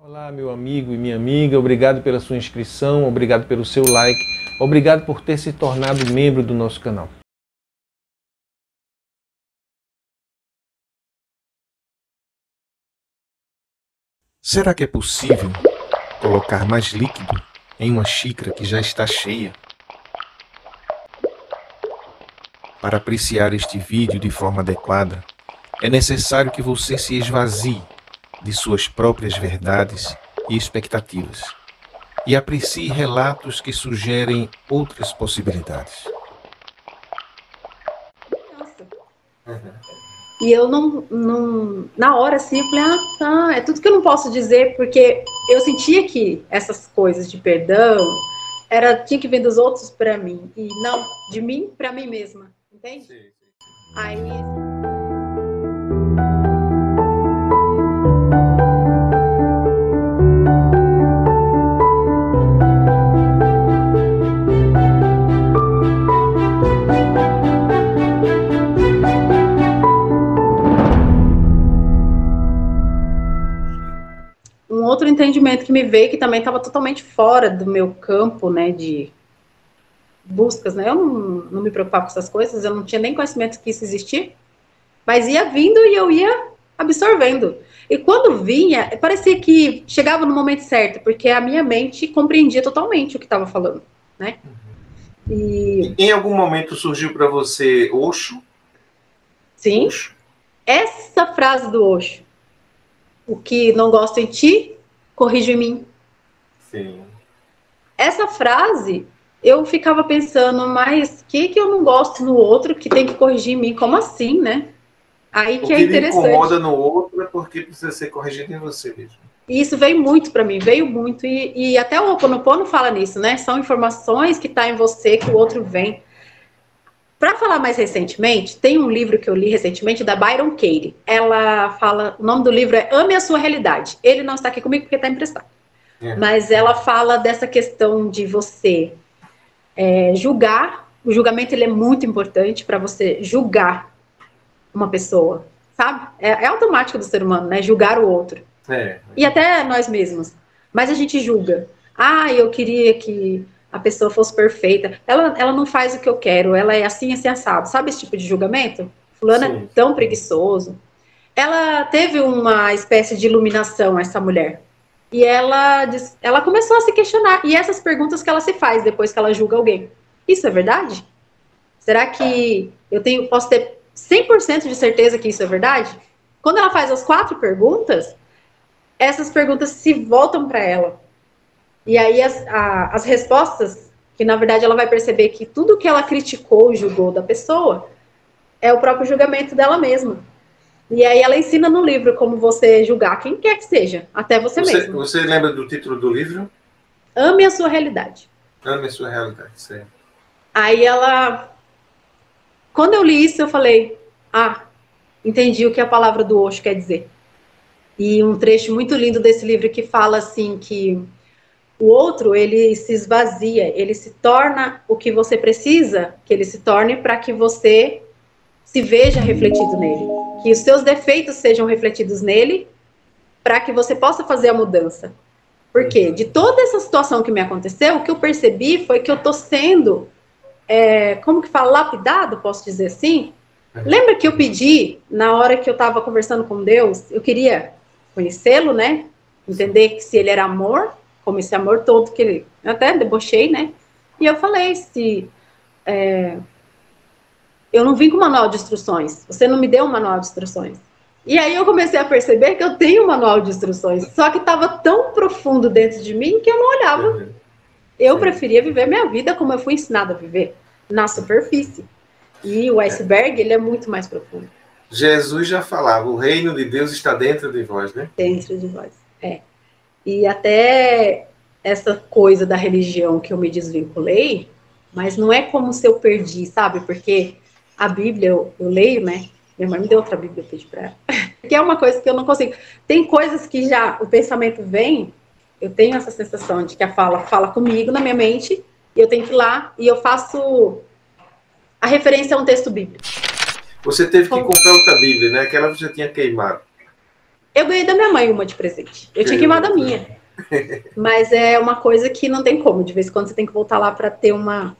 Olá, meu amigo e minha amiga, obrigado pela sua inscrição, obrigado pelo seu like, obrigado por ter se tornado membro do nosso canal. Será que é possível colocar mais líquido em uma xícara que já está cheia? Para apreciar este vídeo de forma adequada, é necessário que você se esvazie de suas próprias verdades e expectativas e aprecie relatos que sugerem outras possibilidades. E eu na hora assim, eu falei, tá, é tudo que eu não posso dizer, porque eu sentia que essas coisas de perdão tinha que vir dos outros para mim, e não de mim para mim mesma, entende? Sim. Aí um outro entendimento que me veio, que também estava totalmente fora do meu campo, né, de buscas, né, eu não me preocupava com essas coisas, eu não tinha nem conhecimento que isso existia, mas ia vindo e eu ia absorvendo. E quando vinha, parecia que chegava no momento certo, porque a minha mente compreendia totalmente o que estava falando, né? E em algum momento surgiu para você Osho? Sim. Osho. Essa frase do Osho: o que não gosto em ti, corrige em mim. Sim. Essa frase, eu ficava pensando, mas o que eu não gosto no outro que tem que corrigir em mim? Como assim, né? Aí que é interessante. O que lhe incomoda no outro é porque precisa ser corrigido em você mesmo. E isso veio muito para mim, veio muito. E até o Ho'oponopono fala nisso, né? São informações que tá em você que o outro vem. Para falar mais recentemente, tem um livro que eu li recentemente da Byron Katie. Ela fala, o nome do livro é Ame a Sua Realidade. Ele não está aqui comigo porque está emprestado. Mas ela fala dessa questão de você julgar. O julgamento ele é muito importante para você julgar uma pessoa, sabe? É automático do ser humano, né? Julgar o outro. E até nós mesmos. Mas a gente julga. Ah, eu queria que a pessoa fosse perfeita. Ela não faz o que eu quero. Ela é assim, assim, assado. Sabe esse tipo de julgamento? Fulano é tão preguiçoso. Ela teve uma espécie de iluminação, essa mulher. E ela começou a se questionar. E essas perguntas que ela se faz depois que ela julga alguém. Isso é verdade? Será que posso ter 100% de certeza que isso é verdade? Quando ela faz as 4 perguntas, essas perguntas se voltam para ela. E aí as respostas, que na verdade ela vai perceber que tudo que ela criticou e julgou da pessoa é o próprio julgamento dela mesma. E aí ela ensina no livro como você julgar quem quer que seja, até você mesmo. Você lembra do título do livro? Ame a sua realidade. Ame a sua realidade, certo. Aí quando eu li isso, eu falei, entendi o que a palavra do Osho quer dizer. E um trecho muito lindo desse livro que fala assim que o outro, ele se esvazia, ele se torna o que você precisa que ele se torne para que você se veja refletido nele. Que os seus defeitos sejam refletidos nele para que você possa fazer a mudança. Porque de toda essa situação que me aconteceu, o que eu percebi foi que eu tô sendo, como que fala, lapidado, posso dizer assim? Lembra que eu pedi, na hora que eu estava conversando com Deus, eu queria conhecê-lo, né? Entender que se ele era amor, como esse amor todo que ele... Eu até debochei, né? E eu falei, eu não vim com manual de instruções, você não me deu um manual de instruções. E aí eu comecei a perceber que eu tenho um manual de instruções, só que estava tão profundo dentro de mim que eu não olhava. Eu preferia viver minha vida como eu fui ensinada a viver, na superfície. E o iceberg, ele é muito mais profundo. Jesus já falava, o reino de Deus está dentro de vós, né? Dentro de vós, E até essa coisa da religião que eu me desvinculei, mas não é como se eu perdi, sabe? Porque a Bíblia, eu leio, né? Minha mãe me deu outra Bíblia, eu pedi pra ela. Porque é uma coisa que eu não consigo. Tem coisas que já o pensamento vem, eu tenho essa sensação de que a fala comigo na minha mente, e eu tenho que ir lá, e eu faço a referência a um texto bíblico. Você teve que comprar outra Bíblia, né? Aquela você tinha queimado. Eu ganhei da minha mãe uma de presente. Eu tinha queimado a minha. Mas é uma coisa que não tem como. De vez em quando você tem que voltar lá para ter uma...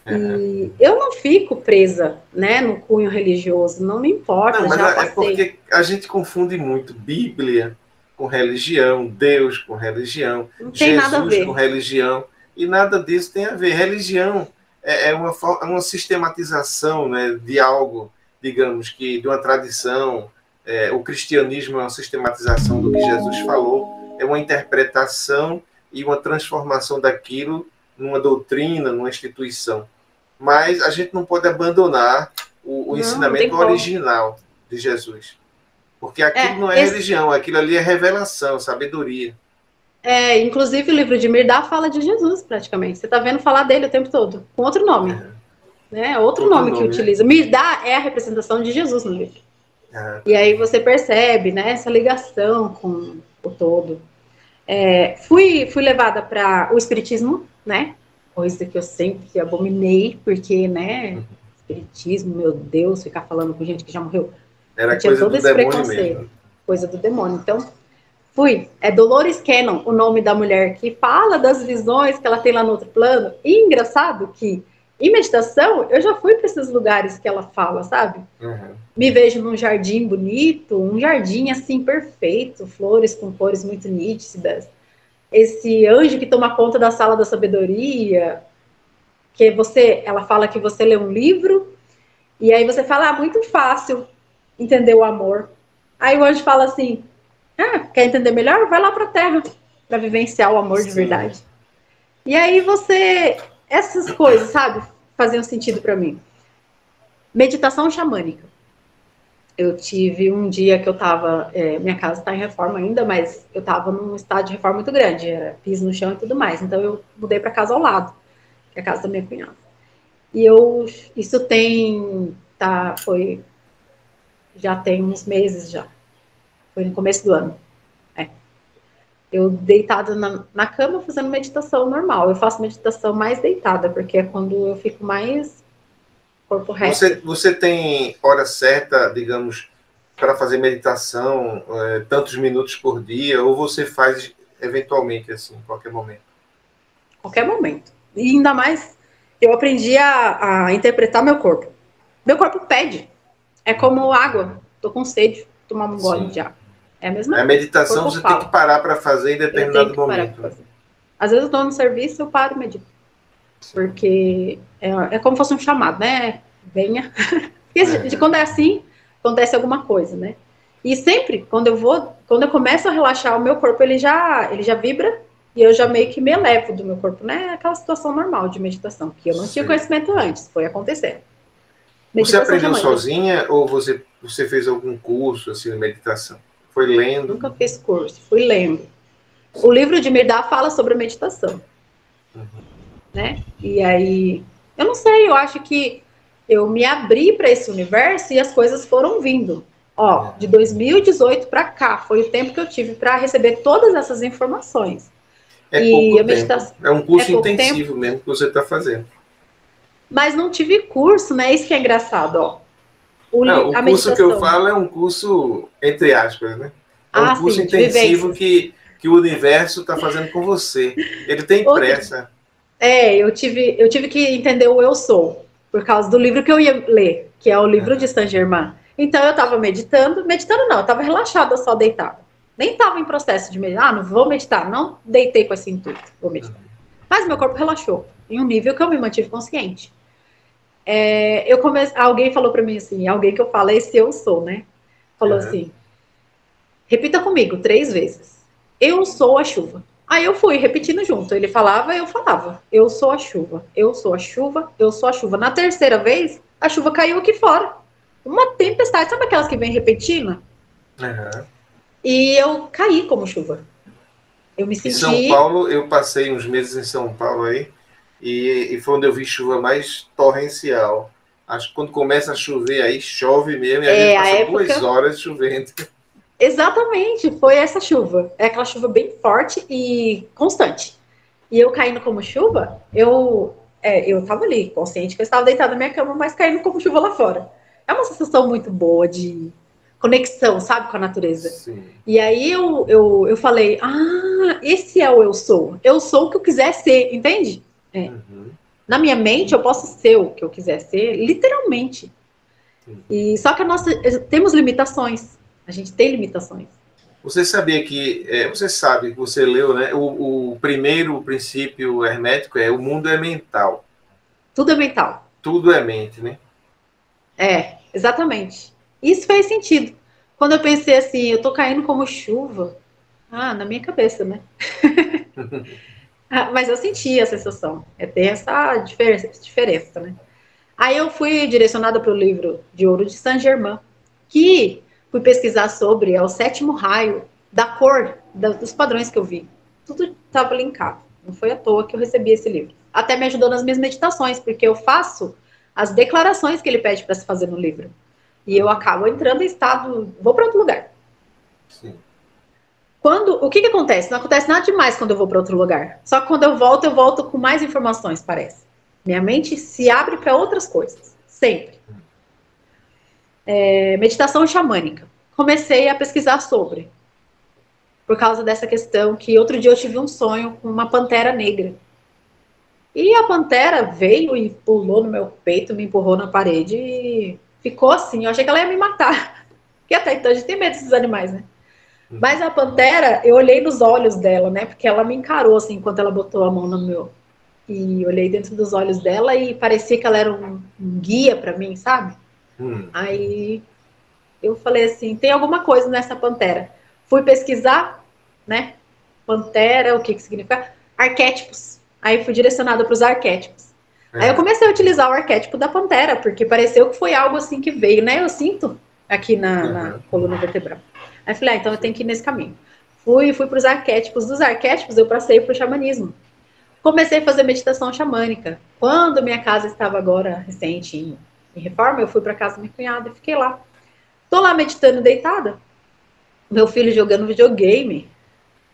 E eu não fico presa, né, no cunho religioso. Não me importa, não, mas já é passei. porque a gente confunde muito Bíblia com religião, Deus com religião, Não tem nada a Jesus ver. com religião, e nada disso tem a ver. Religião é uma sistematização, né, de algo, digamos que de uma tradição. O cristianismo é uma sistematização do que Jesus falou, é uma interpretação e uma transformação daquilo numa doutrina, numa instituição. Mas a gente não pode abandonar o ensinamento original de Jesus. Porque aquilo não é religião, aquilo ali é revelação, sabedoria. Inclusive o livro de Mirdá fala de Jesus, praticamente. Você está vendo falar dele o tempo todo, com outro nome. Né? Outro nome que utiliza. Mirdá é a representação de Jesus no livro. E aí você percebe, né, essa ligação com o todo. Fui levada para o espiritismo, né? Coisa que eu sempre abominei, porque, né, espiritismo, meu Deus, ficar falando com gente que já morreu. Era coisa todo do esse demônio preconceito. Mesmo. Coisa do demônio. Então, fui. É Dolores Cannon, o nome da mulher que fala das visões que ela tem lá no outro plano. E engraçado que, em meditação, eu já fui para esses lugares que ela fala, sabe? Me vejo num jardim bonito, um jardim, assim, perfeito, flores com cores muito nítidas. Esse anjo que toma conta da sala da sabedoria, que ela fala que você lê um livro, e aí você fala, muito fácil entender o amor. Aí o anjo fala assim, quer entender melhor? Vai lá para a Terra, para vivenciar o amor de verdade. E aí essas coisas, sabe, faziam sentido para mim. Meditação xamânica. Eu tive um dia que eu estava, minha casa está em reforma ainda, mas eu estava num estado de reforma muito grande, era piso no chão e tudo mais. Então eu mudei para casa ao lado, que é a casa da minha cunhada. E isso já tem uns meses já. Foi no começo do ano. Eu deitada na cama fazendo meditação normal. Eu faço meditação mais deitada, porque é quando eu fico mais corpo reto. Você tem hora certa, digamos, para fazer meditação, tantos minutos por dia, ou você faz eventualmente, assim, em qualquer momento? Qualquer momento. E ainda mais, eu aprendi a interpretar meu corpo. Meu corpo pede. É como água. Tô com sede, tomar um gole de água. É a mesma coisa. A meditação você tem que parar para fazer em determinado momento. Às vezes eu estou no serviço, eu paro e medito. Porque é como se fosse um chamado, né? Venha. Porque quando é assim, acontece alguma coisa, né? E sempre, quando eu começo a relaxar, o meu corpo, ele já vibra e eu já meio que me elevo do meu corpo, né? Aquela situação normal de meditação, que eu não tinha conhecimento antes, foi acontecendo. Você aprendeu sozinha ou você fez algum curso, assim, de meditação? Foi lendo? Nunca fiz curso, fui lendo. O livro de Mirdá fala sobre a meditação. Né? E aí, eu não sei, eu acho que eu me abri para esse universo e as coisas foram vindo. De 2018 para cá, foi o tempo que eu tive para receber todas essas informações. Pouco tempo. É um curso intensivo mesmo que você está fazendo. Mas não tive curso, né? Isso que é engraçado, O curso que eu falo é um curso, entre aspas, né? É um curso intensivo que o universo está fazendo com você. Ele tem pressa. Eu tive que entender o eu sou, por causa do livro que eu ia ler, que é o livro de Saint-Germain. Então eu estava meditando não, eu estava relaxada, só deitada. Nem estava em processo de meditar, não vou meditar, não deitei com esse intuito, vou meditar. Mas meu corpo relaxou, em um nível que eu me mantive consciente. Alguém falou para mim assim, alguém que eu falo, esse eu sou, né? Falou assim, repita comigo 3 vezes. Eu sou a chuva. Aí eu fui repetindo junto. Ele falava, eu falava. Eu sou a chuva. Eu sou a chuva. Eu sou a chuva. Na terceira vez, a chuva caiu aqui fora. Uma tempestade. Sabe aquelas que vem repetindo? E eu caí como chuva. Eu me senti... Em São Paulo, eu passei uns meses em São Paulo aí. E foi onde eu vi chuva mais torrencial. Acho que quando começa a chover aí, chove mesmo. E a gente passa 2 horas chovendo. Exatamente, foi essa chuva. É aquela chuva bem forte e constante. E eu caindo como chuva, eu tava ali, consciente que eu estava deitada na minha cama, mas caindo como chuva lá fora. É uma sensação muito boa de conexão, sabe, com a natureza. Sim. E aí eu falei, esse é o eu sou. Eu sou o que eu quiser ser, entende? Uhum. Na minha mente, eu posso ser o que eu quiser ser, literalmente. E só que temos limitações. A gente tem limitações. Você sabia você sabe que você leu, né? O primeiro princípio hermético é o mundo é mental. Tudo é mental. Tudo é mente, né? Exatamente. Isso fez sentido. Quando eu pensei assim, eu tô caindo como chuva. Na minha cabeça, né? Mas eu senti a sensação. Tem essa diferença, né? Aí eu fui direcionada para o livro de Ouro de Saint-Germain, que fui pesquisar sobre o sétimo raio, da cor, dos padrões que eu vi. Tudo estava linkado. Não foi à toa que eu recebi esse livro. Até me ajudou nas minhas meditações, porque eu faço as declarações que ele pede para se fazer no livro. E eu acabo entrando em estado, vou para outro lugar. Sim. O que acontece? Não acontece nada demais quando eu vou para outro lugar. Só que quando eu volto com mais informações, parece. Minha mente se abre para outras coisas. Sempre. Meditação xamânica. Comecei a pesquisar sobre. Por causa dessa questão que outro dia eu tive um sonho com uma pantera negra. E a pantera veio e pulou no meu peito, me empurrou na parede e ficou assim. Eu achei que ela ia me matar. Porque até então a gente tem medo desses animais, né? Mas a pantera, eu olhei nos olhos dela, né? Porque ela me encarou assim, enquanto ela botou a mão no meu. E olhei dentro dos olhos dela e parecia que ela era um guia para mim, sabe? Aí eu falei assim, tem alguma coisa nessa pantera. Fui pesquisar, né? Pantera, o que significa? Arquétipos. Aí fui direcionada para os arquétipos. Aí eu comecei a utilizar o arquétipo da pantera, porque pareceu que foi algo assim que veio, né? Eu sinto aqui na coluna vertebral. Aí eu falei, então eu tenho que ir nesse caminho. Fui para os arquétipos. Dos arquétipos eu passei para o xamanismo. Comecei a fazer meditação xamânica. Quando minha casa estava agora recente em reforma, eu fui para casa da minha cunhada e fiquei lá. Tô lá meditando deitada. Meu filho jogando videogame.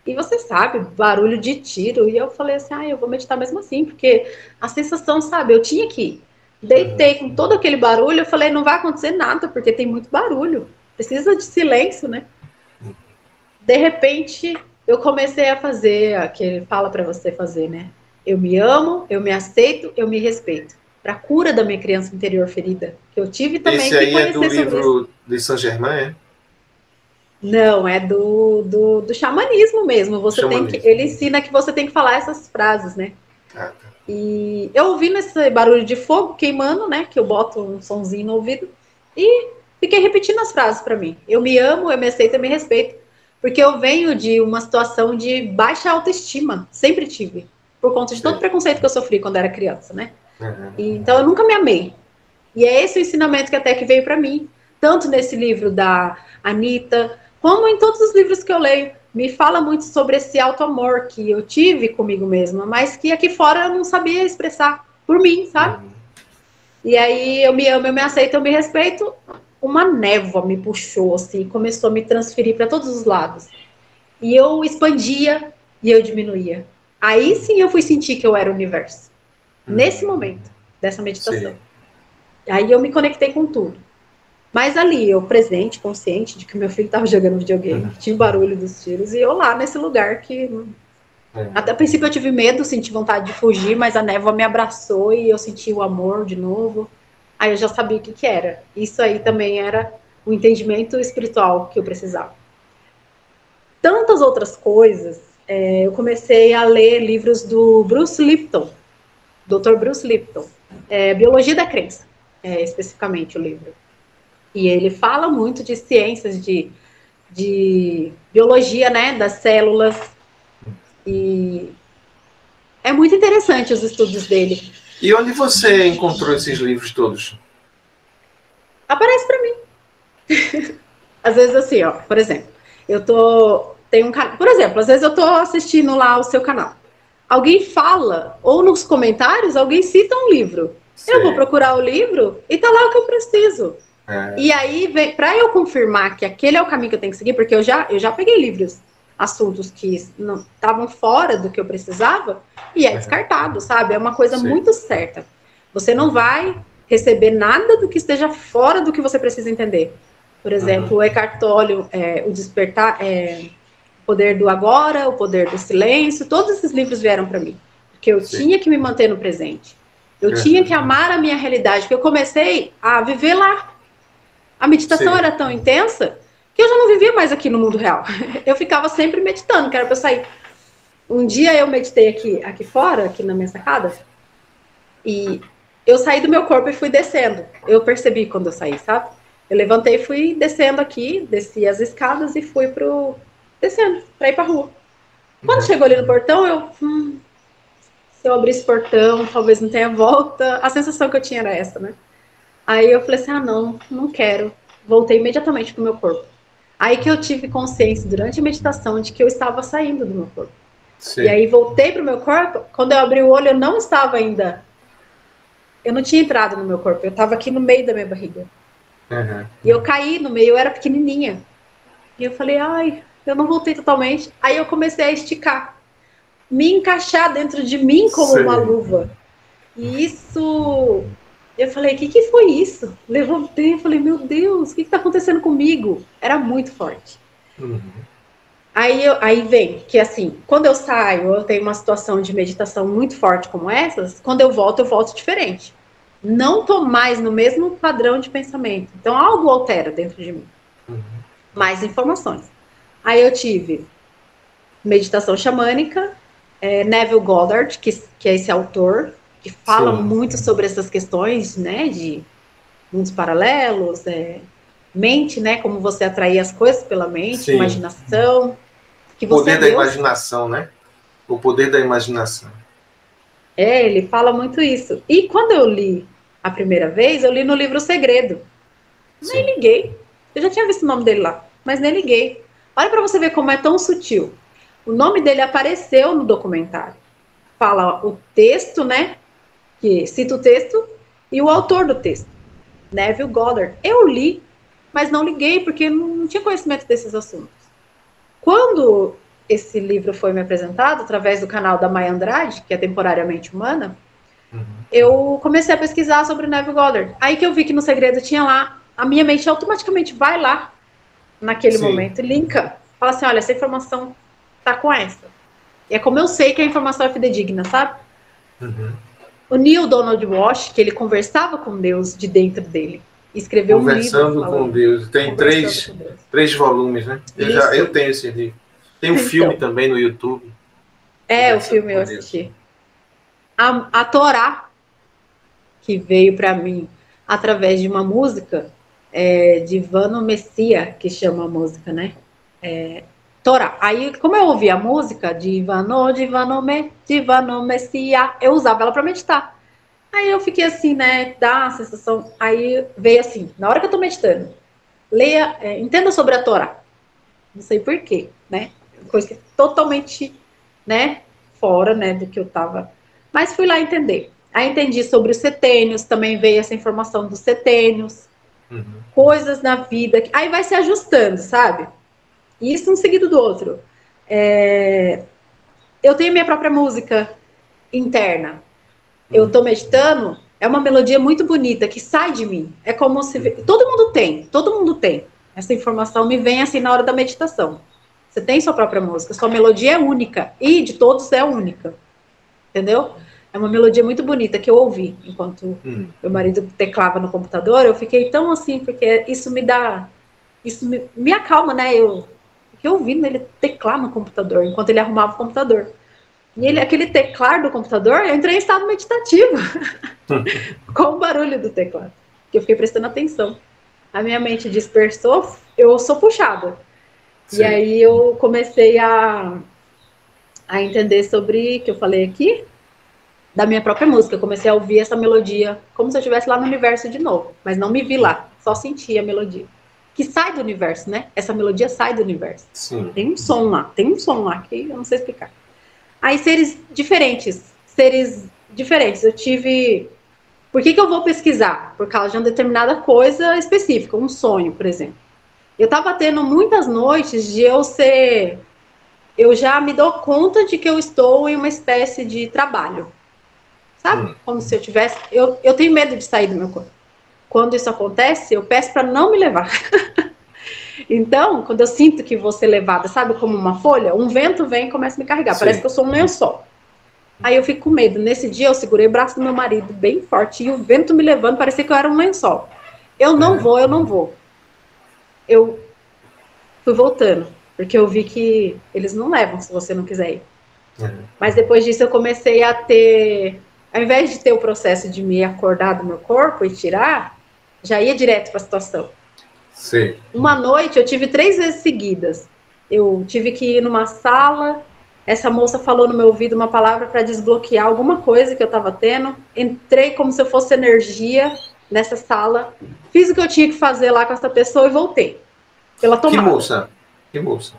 E você sabe, barulho de tiro. E eu falei assim, eu vou meditar mesmo assim, porque a sensação, sabe, eu tinha que ir. Deitei com todo aquele barulho, eu falei, não vai acontecer nada, porque tem muito barulho. Precisa de silêncio, né? De repente, eu comecei a fazer, que ele fala para você fazer, né? Eu me amo, eu me aceito, eu me respeito. Para a cura da minha criança interior ferida. Que eu tive também Esse que conhecer é do livro isso. de Saint-Germain, é? Não, é do xamanismo mesmo. Ele ensina que você tem que falar essas frases, né? Tá. E eu ouvindo esse barulho de fogo queimando, né? Que eu boto um sonzinho no ouvido. E fiquei repetindo as frases para mim. Eu me amo, eu me aceito, eu me respeito. Porque eu venho de uma situação de baixa autoestima. Sempre tive. Por conta de todo o preconceito que eu sofri quando era criança, né? Então eu nunca me amei. E é esse o ensinamento que até que veio para mim. Tanto nesse livro da Anitta, como em todos os livros que eu leio. Me fala muito sobre esse auto-amor que eu tive comigo mesma, mas que aqui fora eu não sabia expressar por mim, sabe? E aí eu me amo, eu me aceito, eu me respeito. Uma névoa me puxou, assim, começou a me transferir para todos os lados. E eu expandia e eu diminuía. Aí sim eu fui sentir que eu era o universo. Nesse momento dessa meditação. Sim. Aí eu me conectei com tudo. Mas ali, eu presente, consciente de que meu filho estava jogando videogame, tinha o barulho dos tiros, e eu lá nesse lugar que... Até a princípio eu tive medo, senti vontade de fugir, mas a névoa me abraçou e eu senti o amor de novo. Aí eu já sabia o que era. Isso aí também era o entendimento espiritual que eu precisava. Tantas outras coisas, eu comecei a ler livros do Bruce Lipton, Dr. Bruce Lipton, Biologia da Crença, especificamente o livro. E ele fala muito de ciências, de biologia, né, das células. E é muito interessante os estudos dele. E onde você encontrou esses livros todos? Aparece para mim. Às vezes assim, ó, por exemplo, tem um canal, por exemplo, às vezes eu tô assistindo lá o seu canal. Alguém fala, ou nos comentários, alguém cita um livro. Sim. Eu vou procurar o livro e tá lá o que eu preciso. E aí, para eu confirmar que aquele é o caminho que eu tenho que seguir, porque eu já peguei livros, assuntos que estavam fora do que eu precisava, e é descartado, sabe? É uma coisa muito certa. Você não vai receber nada do que esteja fora do que você precisa entender. Por exemplo, o Eckhart Tolle, o Despertar, o Poder do Agora, o Poder do Silêncio, todos esses livros vieram para mim. Porque eu tinha que me manter no presente. Eu tinha que amar a minha realidade, porque eu comecei a viver lá. A meditação era tão intensa que eu já não vivia mais aqui no mundo real. Eu ficava sempre meditando, que era para eu sair. Um dia eu meditei aqui fora, aqui na minha sacada, e eu saí do meu corpo e fui descendo. Eu percebi quando eu saí, sabe? Eu levantei e fui descendo aqui, desci as escadas e fui descendo, para ir pra rua. Quando chegou ali no portão, se eu abrir esse portão, talvez não tenha volta. A sensação que eu tinha era essa, né? Aí eu falei assim, não quero. Voltei imediatamente pro meu corpo. Aí que eu tive consciência durante a meditação de que eu estava saindo do meu corpo. Sim. E aí voltei pro meu corpo, quando eu abri o olho, eu não estava ainda... Eu não tinha entrado no meu corpo, eu estava aqui no meio da minha barriga. Uhum. E eu caí no meio, eu era pequenininha. E eu falei, eu não voltei totalmente. Aí eu comecei a esticar. Me encaixar dentro de mim como uma luva. E isso... Eu falei, o que foi isso? Levantei e falei, meu Deus, o que está acontecendo comigo? Era muito forte. Uhum. Aí vem que assim, quando eu saio, eu tenho uma situação de meditação muito forte como essas, quando eu volto diferente. Não tô mais no mesmo padrão de pensamento. Então algo altera dentro de mim. Uhum. Mais informações. Aí eu tive meditação xamânica, Neville Goddard, que é esse autor, que fala muito sobre essas questões, né, de mundos paralelos, mente, né, como você atrair as coisas pela mente, imaginação. O poder da imaginação, né? O poder da imaginação. Ele fala muito isso. E quando eu li a primeira vez, eu li no livro O Segredo. Nem liguei. Eu já tinha visto o nome dele lá, mas nem liguei. Olha para você ver como é tão sutil. O nome dele apareceu no documentário. Fala o texto, né? Que cita o texto e o autor do texto, Neville Goddard. Eu li, mas não liguei porque não tinha conhecimento desses assuntos. Quando esse livro foi me apresentado através do canal da Maya Andrade, que é Temporariamente Humana, eu comecei a pesquisar sobre o Neville Goddard. Aí que eu vi que no Segredo tinha lá, a minha mente automaticamente vai lá naquele momento e linka. Fala assim, olha, essa informação tá com essa. E é como eu sei que a informação é fidedigna, sabe? O Neil Donald Walsh, que ele conversava com Deus de dentro dele. Escreveu um livro. Conversando com Deus. Tem três volumes, né? Eu tenho esse livro. Tem um filme também no YouTube. O filme eu assisti. A Torá, que veio para mim através de uma música de Vano Messia, que chama a música, né? Torá. Aí, como eu ouvi a música de Vano Messia, eu usava ela para meditar. Aí eu fiquei assim, né? Dá a sensação. Aí veio assim, na hora que eu tô meditando, entenda sobre a Torá. Não sei porquê, né? Coisa totalmente, né? Fora, né? Do que eu tava. Mas fui lá entender. Aí entendi sobre os setênios, também veio essa informação dos setênios, coisas na vida. Aí vai se ajustando, sabe? Isso um seguido do outro. Eu tenho minha própria música interna. Eu tô meditando, é uma melodia muito bonita, que sai de mim. É como se... Todo mundo tem. Essa informação me vem assim na hora da meditação. Você tem sua própria música, sua melodia é única. E de todos é única. Entendeu? É uma melodia muito bonita que eu ouvi enquanto meu marido teclava no computador. Eu fiquei tão assim, porque isso me dá... Isso me acalma, né? Eu fiquei ouvindo ele teclar no computador, enquanto ele arrumava o computador. E aquele teclar do computador, eu entrei em estado meditativo. Com o barulho do teclado. Que eu fiquei prestando atenção. A minha mente dispersou, eu sou puxada. Sim. E aí eu comecei a entender sobre, que eu falei aqui, da minha própria música. Eu comecei a ouvir essa melodia como se eu estivesse lá no universo de novo. Mas não me vi lá, só senti a melodia. Que sai do universo, né? Essa melodia sai do universo. Sim. Tem um som lá que eu não sei explicar. Aí seres diferentes. Eu tive... Por que eu vou pesquisar? Por causa de uma determinada coisa específica, um sonho, por exemplo. Eu estava tendo muitas noites de eu já me dou conta de que eu estou em uma espécie de trabalho. Sabe? Como se eu tivesse... Eu tenho medo de sair do meu corpo. Quando isso acontece, eu peço para não me levar. Então, quando eu sinto que vou ser levada, sabe, como uma folha, um vento vem e começa a me carregar. Sim. Parece que eu sou um lençol. Aí eu fico com medo. Nesse dia eu segurei o braço do meu marido bem forte e o vento me levando, parecia que eu era um lençol. Eu não vou, eu não vou. Eu fui voltando, porque eu vi que eles não levam se você não quiser ir. Mas depois disso eu comecei a ter, ao invés de ter o processo de me acordar do meu corpo e tirar, já ia direto para a situação. Sim. Uma noite eu tive 3 vezes seguidas. Eu tive que ir numa sala, essa moça falou no meu ouvido uma palavra para desbloquear alguma coisa que eu estava tendo. Entrei como se eu fosse energia nessa sala, fiz o que eu tinha que fazer lá com essa pessoa e voltei. Pela tomada. Que moça? Que moça?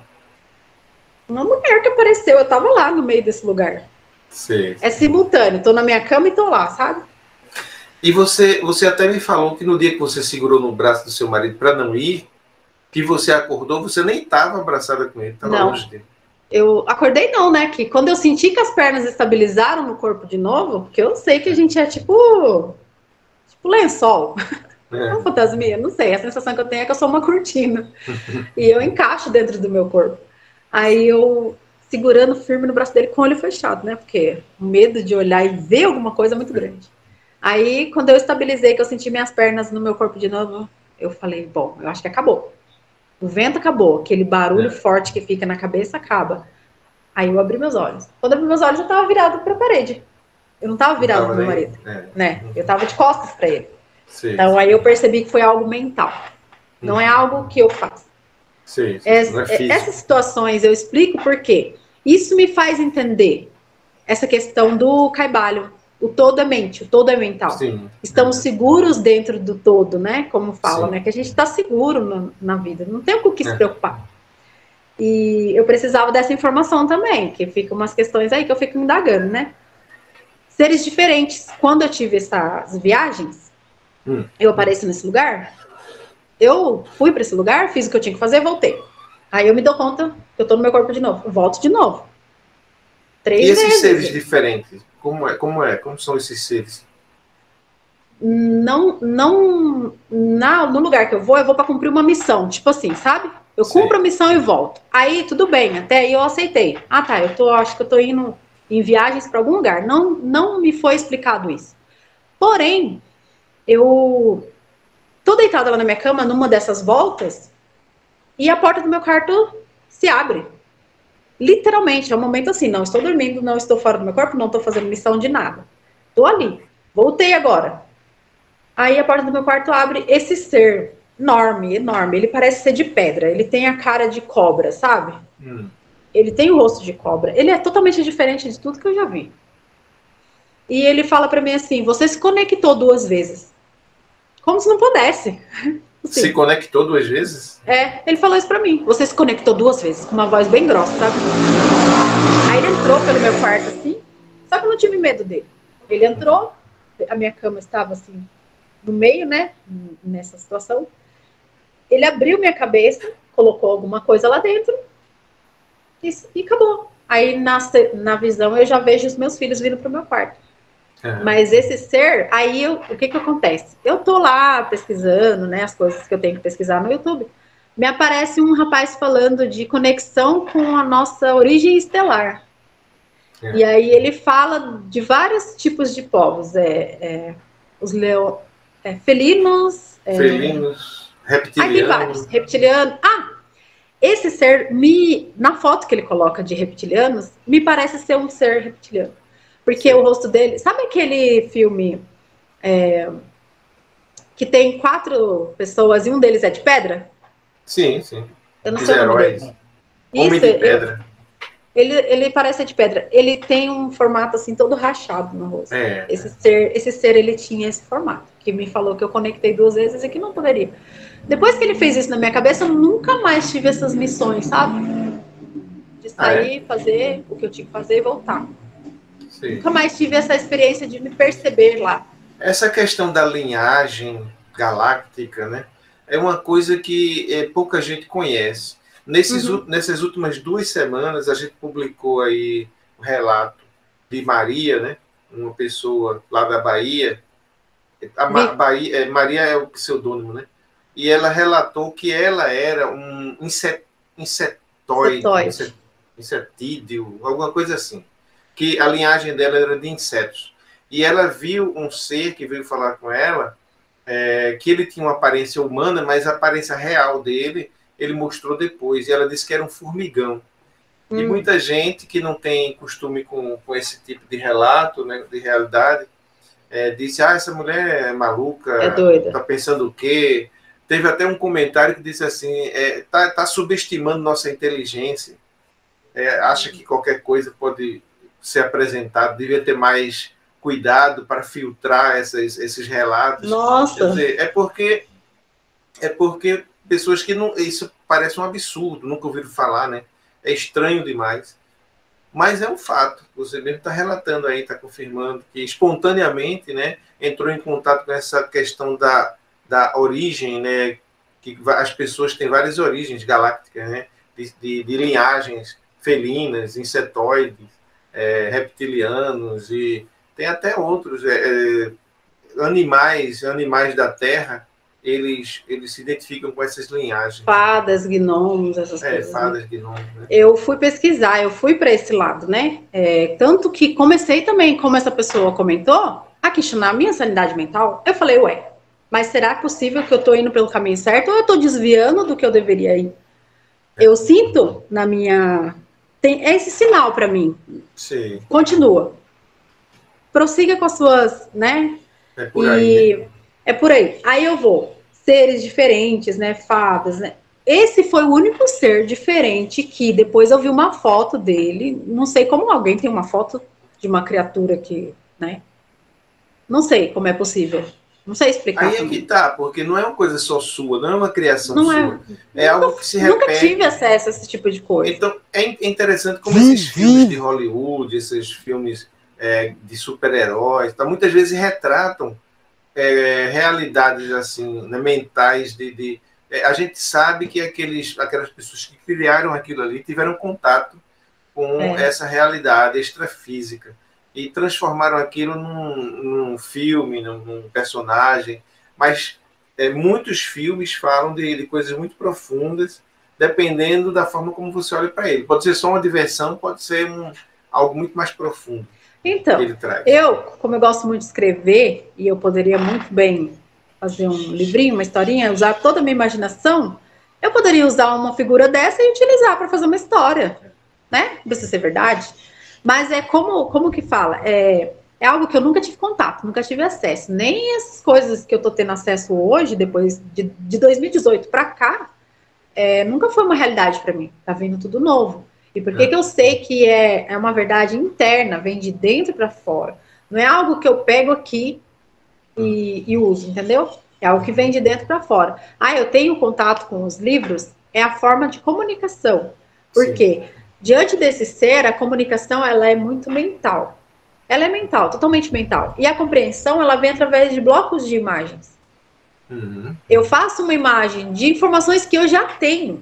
Uma mulher que apareceu, eu tava lá no meio desse lugar. Sim. É simultâneo, tô na minha cama e tô lá, sabe? E você até me falou que no dia que você segurou no braço do seu marido para não ir, que você acordou, você nem estava abraçada com ele, estava longe dele. Eu acordei não, né? Que quando eu senti que as pernas estabilizaram no corpo de novo, porque eu sei que a gente é tipo lençol. Uma fantasmia, não sei. A sensação que eu tenho é que eu sou uma cortina. E eu encaixo dentro do meu corpo. Aí eu segurando firme no braço dele com o olho fechado, né? Porque o medo de olhar e ver alguma coisa é muito grande. Aí, quando eu estabilizei, que eu senti minhas pernas no meu corpo de novo, eu falei, bom, eu acho que acabou. O vento acabou, aquele barulho forte que fica na cabeça acaba. Aí eu abri meus olhos. Quando eu abri meus olhos, eu tava virado pra parede. Eu não tava virado pro meu marido, né? Eu tava de costas pra ele. Sim. Então, aí eu percebi que foi algo mental. Não é algo que eu faço. Sim, não é físico. Essas situações eu explico porque isso me faz entender essa questão do caibalho. O todo é mente, o todo é mental. Sim. Estamos seguros dentro do todo, né? Como fala, Sim. né? Que a gente está seguro na vida, não tem com o que se preocupar. E eu precisava dessa informação também, que fica umas questões aí que eu fico me indagando, né? Seres diferentes. Quando eu tive essas viagens, eu apareci nesse lugar, eu fui para esse lugar, fiz o que eu tinha que fazer, voltei. Aí eu me dou conta que eu tô no meu corpo de novo. Eu volto de novo. 3 vezes. E esses vezes. seres diferentes? Como são esses seres? No lugar que eu vou para cumprir uma missão, tipo assim, sabe? Eu cumpro a missão e volto. Aí, tudo bem, até aí eu aceitei. Ah, tá, acho que eu tô indo em viagens para algum lugar. Não me foi explicado isso. Porém, eu tô deitada lá na minha cama, numa dessas voltas, e a porta do meu quarto se abre. Literalmente, é um momento assim, não estou dormindo, não estou fora do meu corpo, não estou fazendo missão de nada. Tô ali. Voltei agora. Aí a porta do meu quarto abre, esse ser enorme, ele parece ser de pedra, ele tem a cara de cobra, sabe? Ele tem o rosto de cobra, ele é totalmente diferente de tudo que eu já vi. E ele fala pra mim assim, você se conectou 2 vezes. Como se não pudesse. Assim. Se conectou 2 vezes? Ele falou isso pra mim, você se conectou 2 vezes, com uma voz bem grossa, sabe? Aí ele entrou pelo meu quarto assim, só que eu não tive medo dele. Ele entrou, a minha cama estava assim, no meio, né, nessa situação. Ele abriu minha cabeça, colocou alguma coisa lá dentro e acabou. Aí na visão eu já vejo os meus filhos vindo pro meu quarto. Mas esse ser, aí o que acontece? Eu tô lá pesquisando, né, as coisas que eu tenho que pesquisar no YouTube. Me aparece um rapaz falando de conexão com a nossa origem estelar. E aí ele fala de vários tipos de povos. Os felinos. Felinos, reptilianos. Aí tem vários. Reptiliano. Esse ser, na foto que ele coloca de reptilianos, me parece ser um ser reptiliano. Porque o rosto dele... Sabe aquele filme que tem 4 pessoas e um deles é de pedra? Sim, sim. Eu não sei o nome dele. Homem de pedra. Ele parece ser de pedra. Ele tem um formato assim todo rachado no rosto. Esse ser, ele tinha esse formato. Que me falou que eu conectei 2 vezes e que não poderia. Depois que ele fez isso na minha cabeça, eu nunca mais tive essas missões, sabe? De sair, fazer o que eu tinha que fazer e voltar. Sim. Nunca mais tive essa experiência de me perceber lá. Essa questão da linhagem galáctica, né? É uma coisa que pouca gente conhece. Nessas últimas 2 semanas, a gente publicou aí um relato de Maria, né? Uma pessoa lá da Bahia. Maria é o pseudônimo, né? e ela relatou que ela era um insetóide, insetídeo, alguma coisa assim, que a linhagem dela era de insetos. E ela viu um ser que veio falar com ela, que ele tinha uma aparência humana, mas a aparência real dele, ele mostrou depois, e ela disse que era um formigão. E muita gente que não tem costume com esse tipo de relato, né, de realidade, disse, essa mulher é maluca, é doida. Tá pensando o quê? Teve até um comentário que disse assim, tá subestimando nossa inteligência, acha que qualquer coisa pode ser apresentado, devia ter mais cuidado para filtrar esses relatos. Nossa! Quer dizer, é porque pessoas que não... Isso parece um absurdo, nunca ouviram falar, né? É estranho demais. Mas é um fato. Você mesmo está relatando aí, está confirmando que espontaneamente, né, entrou em contato com essa questão da origem, né? Que as pessoas têm várias origens galácticas, né? De linhagens felinas, insetóides, reptilianos, e tem até outros animais da Terra, eles se identificam com essas linhagens. Fadas, gnomos, essas coisas. Fadas, gnomos. Né? Eu fui pesquisar, eu fui para esse lado, né? Tanto que comecei também, como essa pessoa comentou, a questionar a minha sanidade mental. Eu falei, mas será possível que eu estou indo pelo caminho certo ou eu estou desviando do que eu deveria ir? Eu sinto na minha... Tem esse sinal para mim. Sim. Continua. Prossiga com as suas, né? É por aí, né? É por aí. Aí eu vou. Seres diferentes, né? Fadas, né? Esse foi o único ser diferente que depois eu vi uma foto dele. Não sei como alguém tem uma foto de uma criatura que, né? Não sei como é possível. Não sei explicar. Aí é que tá, porque não é uma coisa só sua, não é uma criação não sua. É algo que se repete. Nunca tive acesso a esse tipo de coisa. Então, é interessante como esses filmes de Hollywood, esses filmes de super-heróis, muitas vezes retratam realidades assim, né, mentais a gente sabe que aquelas pessoas que criaram aquilo ali tiveram contato com essa realidade extrafísica e transformaram aquilo num filme, num personagem, mas muitos filmes falam de coisas muito profundas, dependendo da forma como você olha para ele. Pode ser só uma diversão, pode ser algo muito mais profundo. Então, como eu gosto muito de escrever, e eu poderia muito bem fazer um livrinho, uma historinha, usar toda a minha imaginação, eu poderia usar uma figura dessa e utilizar para fazer uma história, né? Não precisa ser verdade. Mas como que fala? É algo que eu nunca tive contato, nunca tive acesso. Nem essas coisas que eu tô tendo acesso hoje, depois de 2018 para cá, nunca foi uma realidade para mim. Tá vindo tudo novo. E por que eu sei que é uma verdade interna, vem de dentro para fora? Não é algo que eu pego aqui e uso, entendeu? É algo que vem de dentro para fora. Eu tenho contato com os livros, é a forma de comunicação. Por quê? Diante desse ser, a comunicação ela é muito mental. Ela é mental, totalmente mental. E a compreensão, ela vem através de blocos de imagens. Uhum. Eu faço uma imagem de informações que eu já tenho.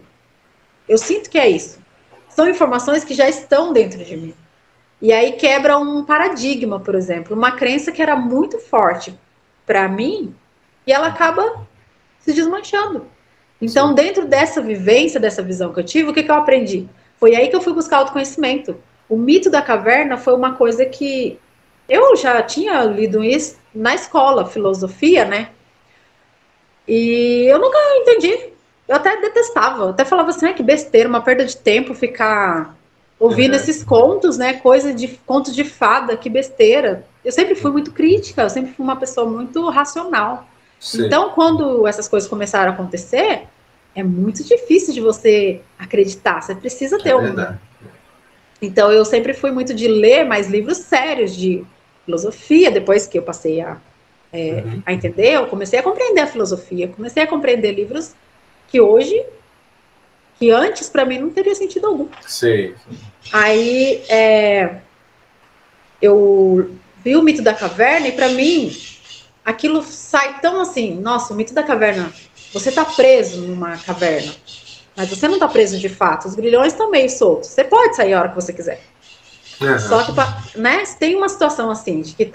Eu sinto que é isso. São informações que já estão dentro de mim. E aí quebra um paradigma, por exemplo. Uma crença que era muito forte para mim e ela acaba se desmanchando. Então, dentro dessa vivência, dessa visão que eu tive, o que eu aprendi? Foi aí que eu fui buscar autoconhecimento. O mito da caverna foi uma coisa que eu já tinha lido isso na escola, filosofia, né? E eu nunca entendi. Eu até detestava, eu até falava assim, que besteira, uma perda de tempo ficar ouvindo esses contos, né? Coisa de contos de fada, que besteira. Eu sempre fui muito crítica, eu sempre fui uma pessoa muito racional. Sim. Então, quando essas coisas começaram a acontecer, é muito difícil de você acreditar. Você precisa ter verdade. Então, eu sempre fui muito de ler mais livros sérios de filosofia, depois que eu passei a entender, eu comecei a compreender a filosofia, comecei a compreender livros que antes, para mim, não teria sentido algum. Sim. Aí, eu vi o mito da caverna e, para mim, aquilo sai tão assim, nossa, o mito da caverna, você tá preso numa caverna, mas você não tá preso de fato, os grilhões estão meio soltos, você pode sair a hora que você quiser. Só que, né, tem uma situação assim, de que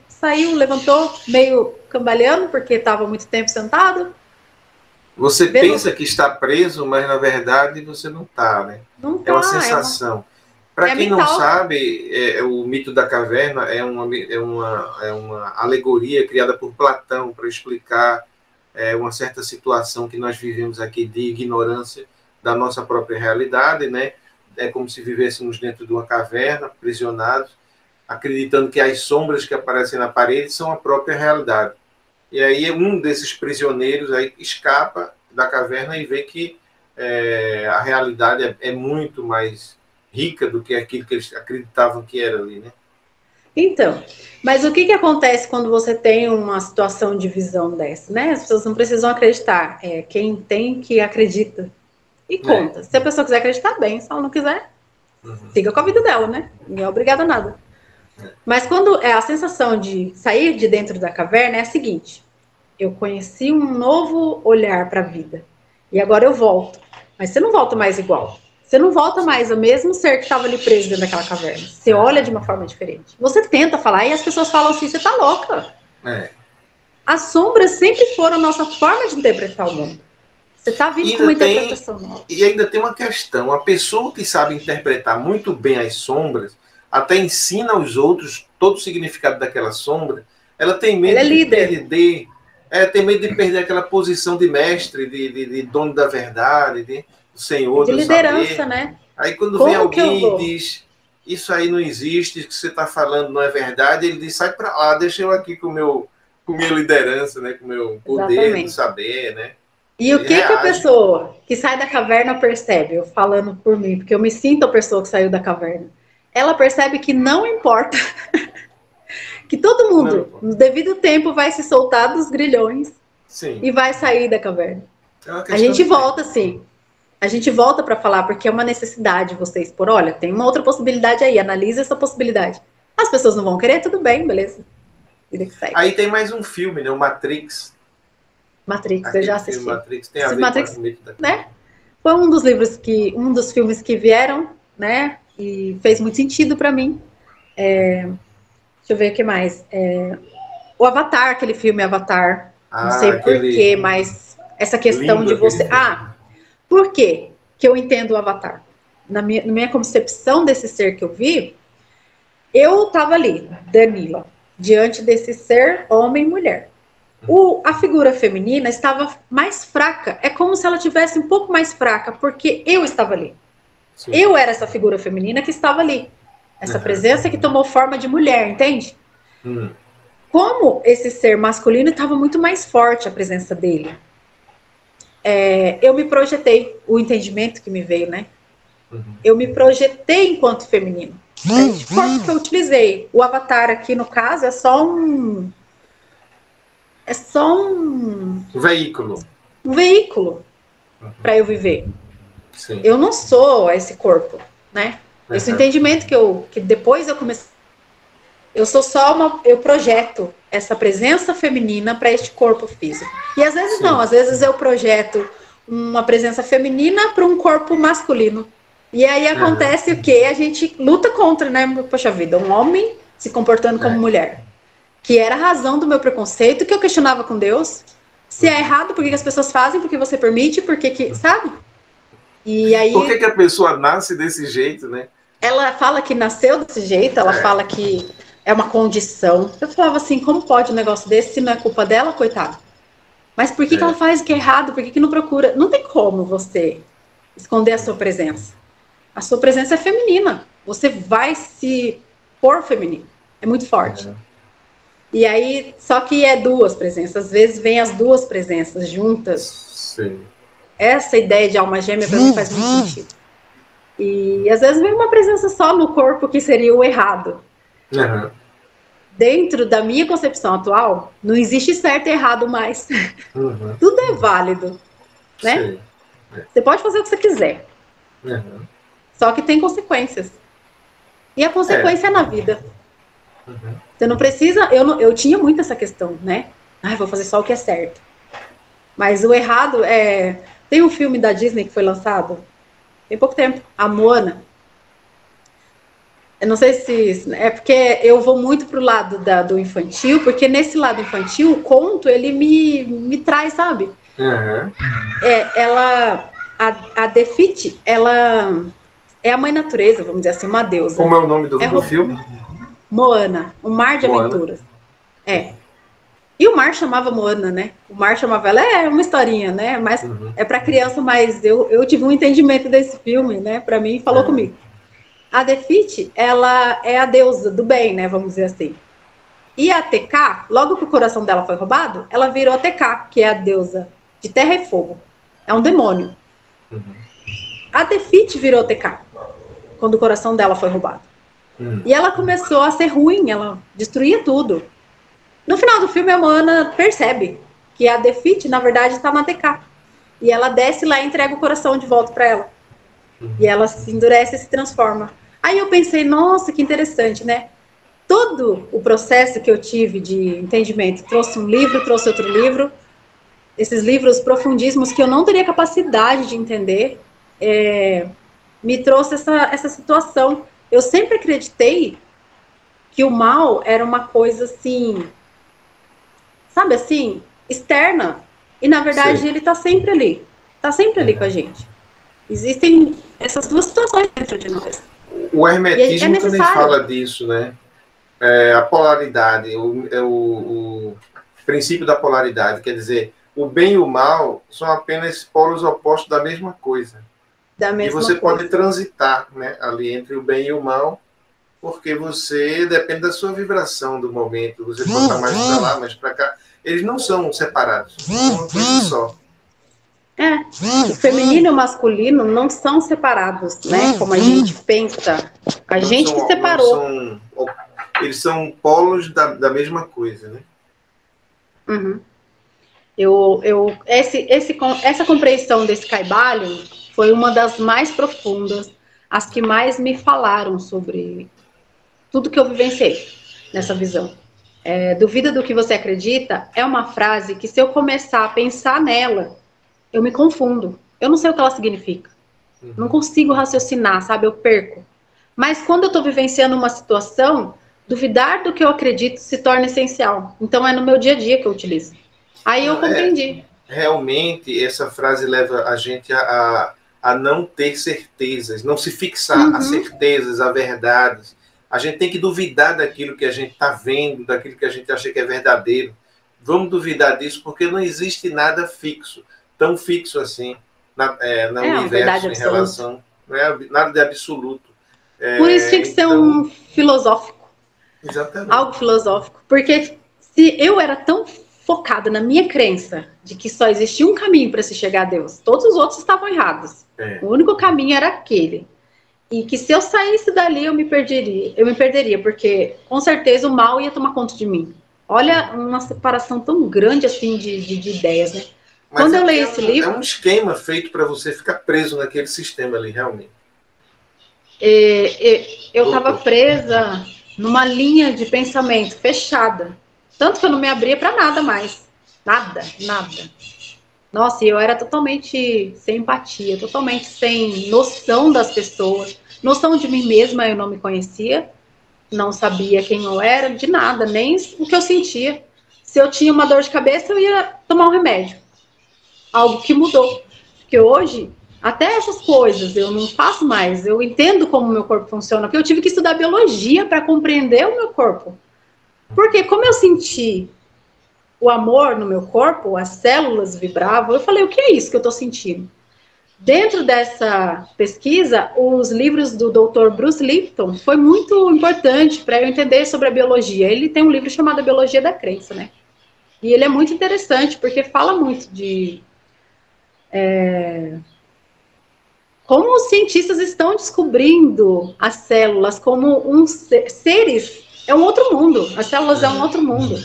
saiu, levantou, meio cambaleando, porque tava muito tempo sentado, Você pensa que está preso, mas na verdade você não está, né? Não É uma tá, sensação. Para quem não mental. sabe, o mito da caverna é uma alegoria criada por Platão para explicar uma certa situação que nós vivemos aqui de ignorância da nossa própria realidade, né? É como se vivêssemos dentro de uma caverna, aprisionados, acreditando que as sombras que aparecem na parede são a própria realidade. E aí um desses prisioneiros aí escapa da caverna e vê que a realidade é muito mais rica do que aquilo que eles acreditavam que era ali, né? Então, mas o que acontece quando você tem uma situação de visão dessa, né? As pessoas não precisam acreditar, quem tem que acredita e conta. Se a pessoa quiser acreditar, bem, se ela não quiser, siga com a vida dela, né? Ninguém é obrigado a nada. Mas quando a sensação de sair de dentro da caverna é a seguinte: eu conheci um novo olhar para a vida e agora eu volto, mas você não volta mais igual. Você não volta mais o mesmo ser que estava ali preso dentro daquela caverna. Você olha de uma forma diferente. Você tenta falar e as pessoas falam assim: você tá louca. As sombras sempre foram a nossa forma de interpretar o mundo. Você está vindo com uma interpretação nova. E ainda tem uma questão: a pessoa que sabe interpretar muito bem as sombras, até ensina aos outros todo o significado daquela sombra, ela tem medo de perder. Tem medo de perder aquela posição de mestre, de dono da verdade, de senhor, de liderança, saber. né? Aí quando vem alguém e diz: isso aí não existe, o que você está falando não é verdade, ele diz: sai para lá, deixa eu aqui com minha liderança, né? Com o meu poder de saber, né? E o que a pessoa que sai da caverna percebe? Eu falando por mim, porque eu me sinto a pessoa que saiu da caverna. Ela percebe que não importa, que todo mundo, no devido tempo, vai se soltar dos grilhões. Sim. E vai sair da caverna. A gente volta, sim. A gente volta para falar, porque é uma necessidade você expor. Olha, tem uma outra possibilidade aí, analisa essa possibilidade. As pessoas não vão querer, tudo bem, beleza. Vida que segue. Aí tem mais um filme, né? O Matrix. Eu já assisti. Matrix tem a ver com o mito da caverna. Né? Foi um dos filmes que vieram, né? E fez muito sentido para mim. Deixa eu ver o que mais. O Avatar, aquele filme Avatar. Não sei porquê, mas essa questão de você... por quê que eu entendo o Avatar? Na minha concepção desse ser que eu vi, eu estava ali, Danila, diante desse ser homem e mulher. A figura feminina estava mais fraca. É como se ela tivesse um pouco mais fraca, porque eu estava ali. Sim. Eu era essa figura feminina que estava ali. Essa presença que tomou forma de mulher, entende? Como esse ser masculino estava muito mais forte a presença dele. Eu me projetei, o entendimento que me veio, né? Eu me projetei enquanto feminino. De forma que eu utilizei. O avatar aqui, no caso, é só um veículo. Um veículo para eu viver. Sim. Eu não sou esse corpo, né? Esse entendimento que depois eu comecei. Eu sou só eu projeto essa presença feminina para este corpo físico. E às vezes não, às vezes eu projeto uma presença feminina para um corpo masculino. E aí acontece o quê? A gente luta contra, né? Poxa vida, um homem se comportando como mulher. Que era a razão do meu preconceito, que eu questionava com Deus. Se é errado, por que as pessoas fazem? Por que você permite? Por que sabe? E aí... Por que a pessoa nasce desse jeito, né? Ela fala que nasceu desse jeito, ela fala que é uma condição. Eu falava assim, como pode um negócio desse se não é culpa dela, coitada? Mas por que ela faz o que é errado? Por que não procura? Não tem como você esconder a sua presença. A sua presença é feminina. Você vai se pôr feminino. É muito forte. E aí, só que é duas presenças. Às vezes vem as duas presenças juntas. Sim. Essa ideia de alma gêmea para mim faz muito sentido. E às vezes vem uma presença só no corpo que seria o errado. Dentro da minha concepção atual, não existe certo e errado mais. Tudo é válido, né? Você pode fazer o que você quiser. Só que tem consequências. E a consequência é na vida. Você não precisa... Eu tinha muito essa questão, né? Vou fazer só o que é certo. Mas o errado é... Tem um filme da Disney que foi lançado tem pouco tempo, a Moana. Eu não sei se... É porque eu vou muito pro lado do infantil, porque nesse lado infantil, o conto, ele me traz, sabe? Uhum. A Defit, ela é a mãe natureza, vamos dizer assim, uma deusa. Como é o nome do filme? Moana, o Mar de Moana. Aventuras. E o mar chamava Moana, né? O mar chamava ela, é uma historinha, né? Mas é para criança, mas eu tive um entendimento desse filme, né? Para mim, falou comigo. A Defit, ela é a deusa do bem, né? Vamos dizer assim. E a TK, logo que o coração dela foi roubado, ela virou a TK, que é a deusa de terra e fogo. É um demônio. A Defit virou a TK, quando o coração dela foi roubado. E ela começou a ser ruim, ela destruía tudo. No final do filme, a Moana percebe que a Defit, na verdade, está na TK. E ela desce lá e entrega o coração de volta para ela. E ela se endurece e se transforma. Aí eu pensei, nossa, que interessante, né? Todo o processo que eu tive de entendimento, trouxe um livro, trouxe outro livro, esses livros profundíssimos que eu não teria capacidade de entender, me trouxe essa situação. Eu sempre acreditei que o mal era uma coisa assim, sabe assim, externa. E na verdade ele está sempre ali. Está sempre ali com a gente. Existem essas duas situações dentro de nós. O hermetismo também fala disso, né? A polaridade, o princípio da polaridade, quer dizer, o bem e o mal são apenas polos opostos da mesma coisa. E você pode transitar, né, ali entre o bem e o mal, porque você depende da sua vibração do momento. Você pode estar mais para lá, mais para cá. Eles não são separados, são uma coisa só. O feminino e o masculino não são separados, né? Como a gente pensa. A gente que separou. Eles são polos da mesma coisa, né? Essa compreensão desse Kybalion foi uma das mais profundas, as que mais me falaram sobre tudo que eu vivenciei nessa visão. Duvida do que você acredita é uma frase que, se eu começar a pensar nela, eu me confundo. Eu não sei o que ela significa. Não consigo raciocinar, sabe? Eu perco. Mas quando eu estou vivenciando uma situação, duvidar do que eu acredito se torna essencial. Então é no meu dia a dia que eu utilizo. Aí eu compreendi. Realmente, essa frase leva a gente a não ter certezas, não se fixar a certezas, a verdades. A gente tem que duvidar daquilo que a gente está vendo, daquilo que a gente acha que é verdadeiro. Vamos duvidar disso, porque não existe nada fixo, tão fixo assim, no universo, em relação. Não é nada de absoluto. Por isso tinha que ser um filosófico. Exatamente. Algo filosófico. Porque se eu era tão focada na minha crença de que só existia um caminho para se chegar a Deus, todos os outros estavam errados. O único caminho era aquele. E que se eu saísse dali, eu me perderia, porque com certeza o mal ia tomar conta de mim. Olha uma separação tão grande assim de ideias, né? Mas quando eu leio esse livro... É um esquema feito para você ficar preso naquele sistema ali, realmente. Eu estava presa numa linha de pensamento fechada. Tanto que eu não me abria para nada mais. Nada. Nossa, e eu era totalmente sem empatia, totalmente sem noção das pessoas, noção de mim mesma. Eu não me conhecia, não sabia quem eu era, de nada, nem o que eu sentia. Se eu tinha uma dor de cabeça, eu ia tomar um remédio. Algo que mudou. Porque hoje, até essas coisas eu não faço mais. Eu entendo como o meu corpo funciona, porque eu tive que estudar biologia para compreender o meu corpo. Porque como eu senti o amor no meu corpo, as células vibravam, eu falei, o que é isso que eu estou sentindo? Dentro dessa pesquisa, os livros do Dr. Bruce Lipton foi muito importante para eu entender sobre a biologia. Ele tem um livro chamado A Biologia da Crença, né? E ele é muito interessante, porque fala muito de como os cientistas estão descobrindo as células como seres, é um outro mundo. As células é um outro mundo.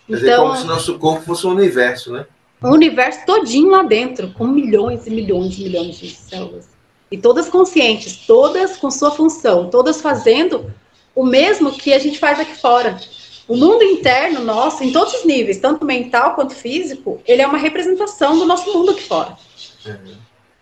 Quer dizer, como se nosso corpo fosse um universo, né? Um universo todinho lá dentro, com milhões e milhões e milhões de células. E todas conscientes, todas com sua função, todas fazendo o mesmo que a gente faz aqui fora. O mundo interno nosso, em todos os níveis, tanto mental quanto físico, ele é uma representação do nosso mundo aqui fora.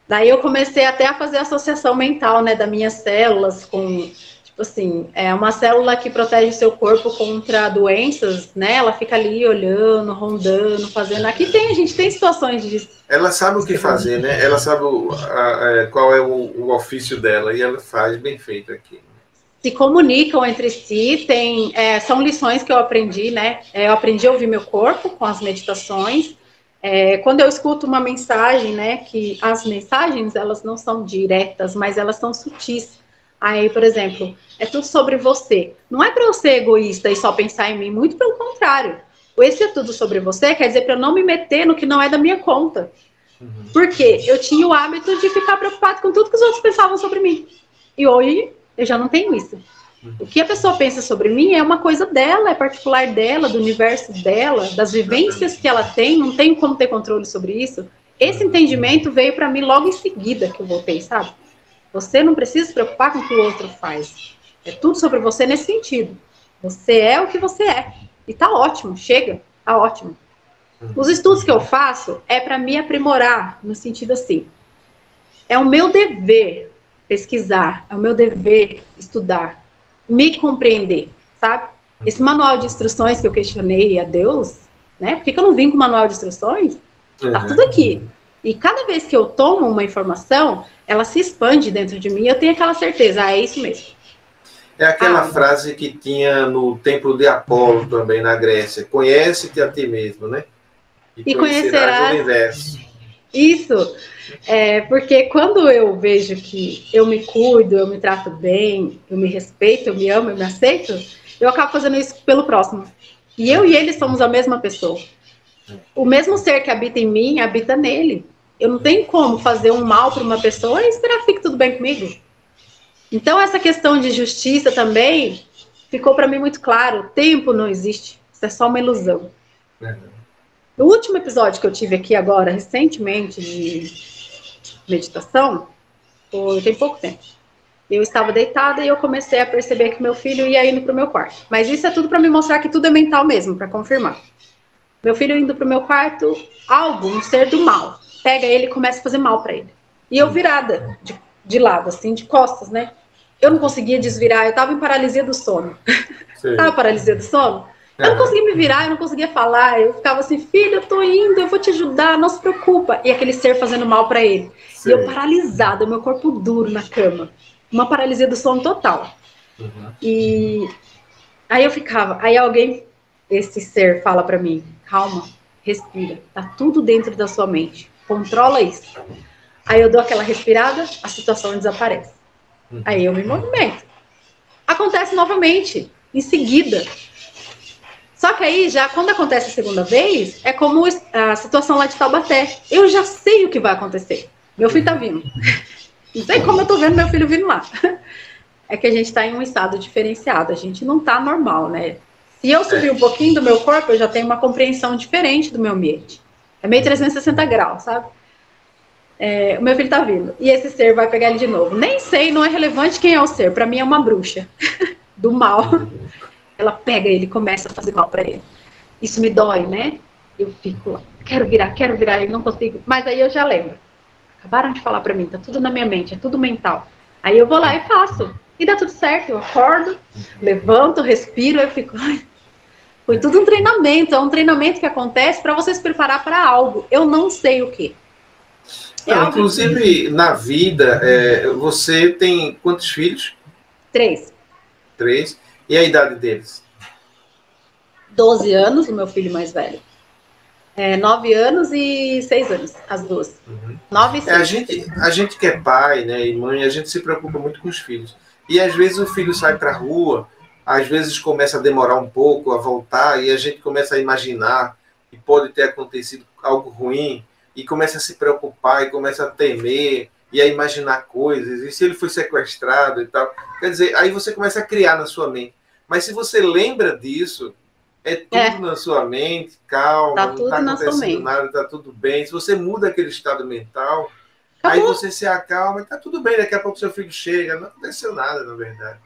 Daí eu comecei até a fazer associação mental, né, das minhas células com... Tipo assim, é uma célula que protege o seu corpo contra doenças, né? Ela fica ali olhando, rondando, fazendo. Aqui a gente tem situações de... Ela sabe o que fazer, né? Ela sabe qual é o ofício dela e ela faz bem feito aqui. Se comunicam entre si, são lições que eu aprendi, né? Eu aprendi a ouvir meu corpo com as meditações. Quando eu escuto uma mensagem, né? Que as mensagens, elas não são diretas, mas elas são sutis. Aí, por exemplo, é tudo sobre você. Não é para eu ser egoísta e só pensar em mim, muito pelo contrário. Esse é tudo sobre você, quer dizer para eu não me meter no que não é da minha conta. Porque eu tinha o hábito de ficar preocupado com tudo que os outros pensavam sobre mim. E hoje eu já não tenho isso. O que a pessoa pensa sobre mim é uma coisa dela, é particular dela, do universo dela, das vivências que ela tem, não tenho como ter controle sobre isso. Esse entendimento veio para mim logo em seguida que eu voltei, sabe? Você não precisa se preocupar com o que o outro faz. É tudo sobre você nesse sentido. Você é o que você é. E tá ótimo, chega, tá ótimo. Os estudos que eu faço é para me aprimorar, no sentido assim, é o meu dever pesquisar, é o meu dever estudar, me compreender, sabe? Esse manual de instruções que eu questionei a Deus, né? Por que eu não vim com o manual de instruções? Tá tudo aqui. E cada vez que eu tomo uma informação, ela se expande dentro de mim, eu tenho aquela certeza, é isso mesmo. É aquela frase que tinha no templo de Apolo também, na Grécia, conhece-te a ti mesmo, né? E conhecerás o universo. Isso, porque quando eu vejo que eu me cuido, eu me trato bem, eu me respeito, eu me amo, eu me aceito, eu acabo fazendo isso pelo próximo. E eu e ele somos a mesma pessoa. O mesmo ser que habita em mim, habita nele. Eu não tenho como fazer um mal para uma pessoa e esperar que fique tudo bem comigo. Então, essa questão de justiça também ficou para mim muito claro. O tempo não existe, isso é só uma ilusão. No último episódio que eu tive aqui agora, recentemente, de meditação, tem pouco tempo. Eu estava deitada e eu comecei a perceber que meu filho ia indo para o meu quarto. Mas isso é tudo para me mostrar que tudo é mental mesmo, para confirmar. Meu filho indo para o meu quarto, um ser do mal, pega ele e começa a fazer mal para ele. E eu virada, de lado, assim, de costas, né? Eu não conseguia desvirar, eu estava em paralisia do sono. Sabe paralisia do sono? Eu não conseguia me virar, eu não conseguia falar, eu ficava assim, filho, eu tô indo, eu vou te ajudar, não se preocupa. E aquele ser fazendo mal para ele. Sim. E eu paralisada, meu corpo duro na cama. Uma paralisia do sono total. E aí eu ficava, aí alguém, esse ser fala para mim, calma, respira, tá tudo dentro da sua mente, controla isso. Aí eu dou aquela respirada, a situação desaparece. Aí eu me movimento. Acontece novamente, em seguida. Só que aí, já quando acontece a segunda vez, é como a situação lá de Taubaté. Eu já sei o que vai acontecer. Meu filho tá vindo. Não sei como eu tô vendo meu filho vindo lá. É que a gente tá em um estado diferenciado. A gente não tá normal, né? Se eu subir um pouquinho do meu corpo, eu já tenho uma compreensão diferente do meu ambiente. É meio 360 graus, sabe? O meu filho tá vindo. E esse ser vai pegar ele de novo. Nem sei, não é relevante quem é o ser. Pra mim é uma bruxa do mal. Ela pega ele e começa a fazer mal pra ele. Isso me dói, né? Eu fico lá, quero virar, eu não consigo. Mas aí eu já lembro. Acabaram de falar pra mim, tá tudo na minha mente, é tudo mental. Aí eu vou lá e faço. E dá tudo certo, eu acordo, levanto, respiro, eu fico... Ai, foi tudo um treinamento, é um treinamento que acontece pra você se preparar pra algo. Eu não sei o quê. Inclusive, na vida, você tem quantos filhos? 3. 3. E a idade deles? 12 anos, o meu filho mais velho. 9 anos e 6 anos, as duas. 9 e 6. A gente que é pai, né, e mãe, a gente se preocupa muito com os filhos. E às vezes o filho sai para a rua, às vezes começa a demorar um pouco a voltar, e a gente começa a imaginar que pode ter acontecido algo ruim, e começa a se preocupar, e começa a temer, e a imaginar coisas, e se ele foi sequestrado e tal. Quer dizer, aí você começa a criar na sua mente. Mas se você lembra disso, é tudo na sua mente, calma, tá não está acontecendo nada, está tudo bem. Se você muda aquele estado mental, aí você se acalma, está tudo bem, daqui a pouco seu filho chega, não aconteceu nada, na verdade.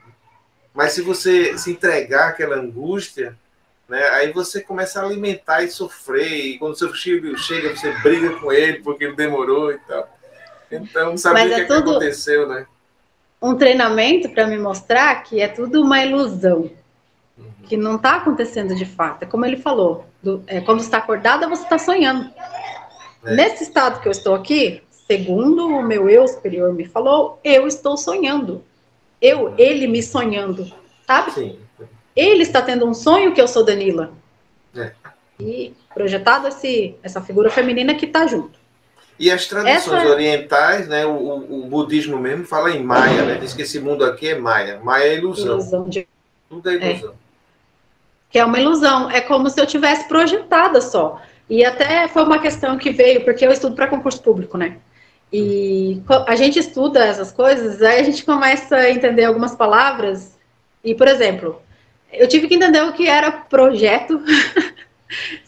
Mas se você se entregar àquela angústia, né, aí você começa a alimentar e sofrer, e quando seu filho chega, você briga com ele porque ele demorou e tal. Então, não sabe o que aconteceu, né? um treinamento para me mostrar que é tudo uma ilusão, que não está acontecendo de fato. É como ele falou, quando está acordada, você está sonhando. Nesse estado que eu estou aqui, segundo o meu eu superior me falou, eu estou sonhando. Ele me sonhando, sabe? Sim. Ele está tendo um sonho que eu sou Danila. É. E projetado essa figura feminina que está junto. E as tradições orientais, né, o budismo mesmo fala em Maya, né? Diz que esse mundo aqui é Maya. Maya é ilusão. Tudo é ilusão. Que é uma ilusão. É como se eu tivesse projetada só. E até foi uma questão que veio, porque eu estudo para concurso público, né? E a gente estuda essas coisas, aí a gente começa a entender algumas palavras. E, por exemplo, eu tive que entender o que era projeto.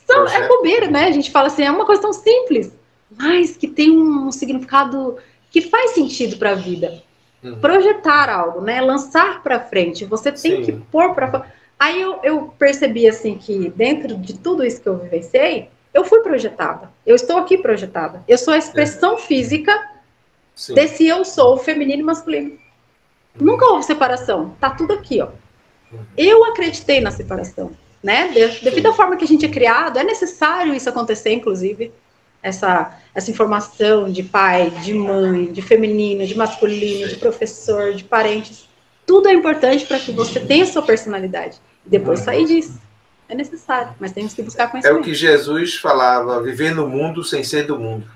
É bobeira, né? A gente fala assim, é uma coisa tão simples, mas que tem um significado que faz sentido para a vida. Projetar algo, né? Lançar para frente. Você tem que pôr para fora. Aí eu percebi assim que dentro de tudo isso que eu vivenciei, eu fui projetada. Eu estou aqui projetada. Eu sou a expressão física desse eu sou, feminino e masculino. Nunca houve separação. Tá tudo aqui, ó. Eu acreditei na separação, né? Devido à forma que a gente é criado, é necessário isso acontecer, inclusive. Essa informação de pai, de mãe, de feminino, de masculino, de professor, de parentes. Tudo é importante para que você tenha sua personalidade. E depois sair disso. É necessário, mas temos que buscar conhecimento. É o que Jesus falava, viver no mundo sem ser do mundo.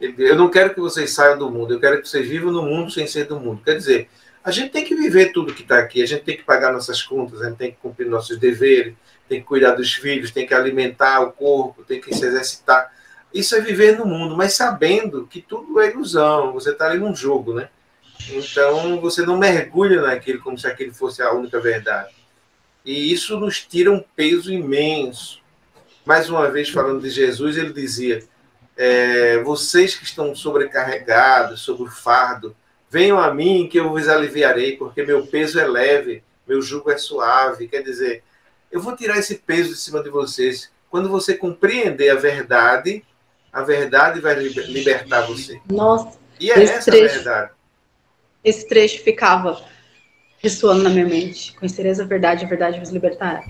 Eu não quero que vocês saiam do mundo, eu quero que vocês vivam no mundo sem ser do mundo. Quer dizer, a gente tem que viver tudo que está aqui, a gente tem que pagar nossas contas, a gente tem que cumprir nossos deveres, tem que cuidar dos filhos, tem que alimentar o corpo, tem que se exercitar. Isso é viver no mundo, mas sabendo que tudo é ilusão, você está ali num jogo, né? Então, você não mergulha naquilo como se aquilo fosse a única verdade. E isso nos tira um peso imenso. Mais uma vez, falando de Jesus, ele dizia, vocês que estão sobrecarregados, sob o fardo, venham a mim que eu vos aliviarei, porque meu peso é leve, meu jugo é suave. Quer dizer, eu vou tirar esse peso de cima de vocês. Quando você compreender a verdade vai libertar você. Nossa, e é essa a verdade. Esse trecho ficava ressoando na minha mente. Conhecereis a verdade vos libertará.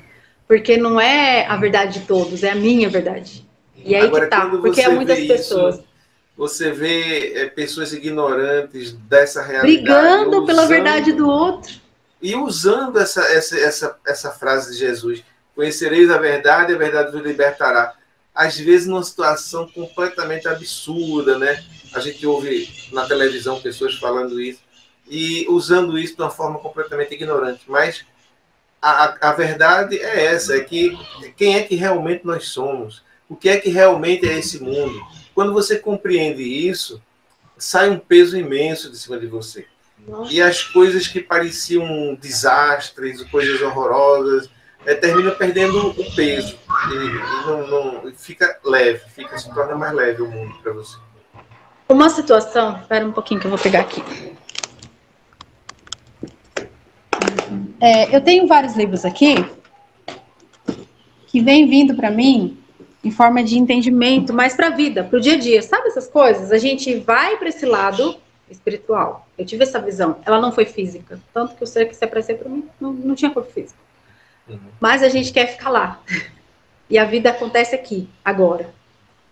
Porque não é a verdade de todos, é a minha verdade. E aí agora, que tá, porque é muitas pessoas. Isso, você vê pessoas ignorantes dessa realidade. Brigando pela verdade do outro. E usando essa frase de Jesus. Conhecereis a verdade vos libertará. Às vezes numa situação completamente absurda, né? A gente ouve na televisão pessoas falando isso e usando isso de uma forma completamente ignorante. Mas a verdade é essa, é que quem é que realmente nós somos? O que é que realmente é esse mundo? Quando você compreende isso, sai um peso imenso de cima de você. Nossa. E as coisas que pareciam desastres, coisas horrorosas, termina perdendo o peso. E fica leve, se torna mais leve o mundo para você. Uma situação, espera um pouquinho que eu vou pegar aqui. Eu tenho vários livros aqui que vêm vindo para mim em forma de entendimento, mais para a vida, para o dia a dia. Sabe essas coisas? A gente vai para esse lado espiritual. Eu tive essa visão. Ela não foi física. Tanto que o ser que se apareceu para mim não tinha corpo físico. Mas a gente quer ficar lá. E a vida acontece aqui, agora.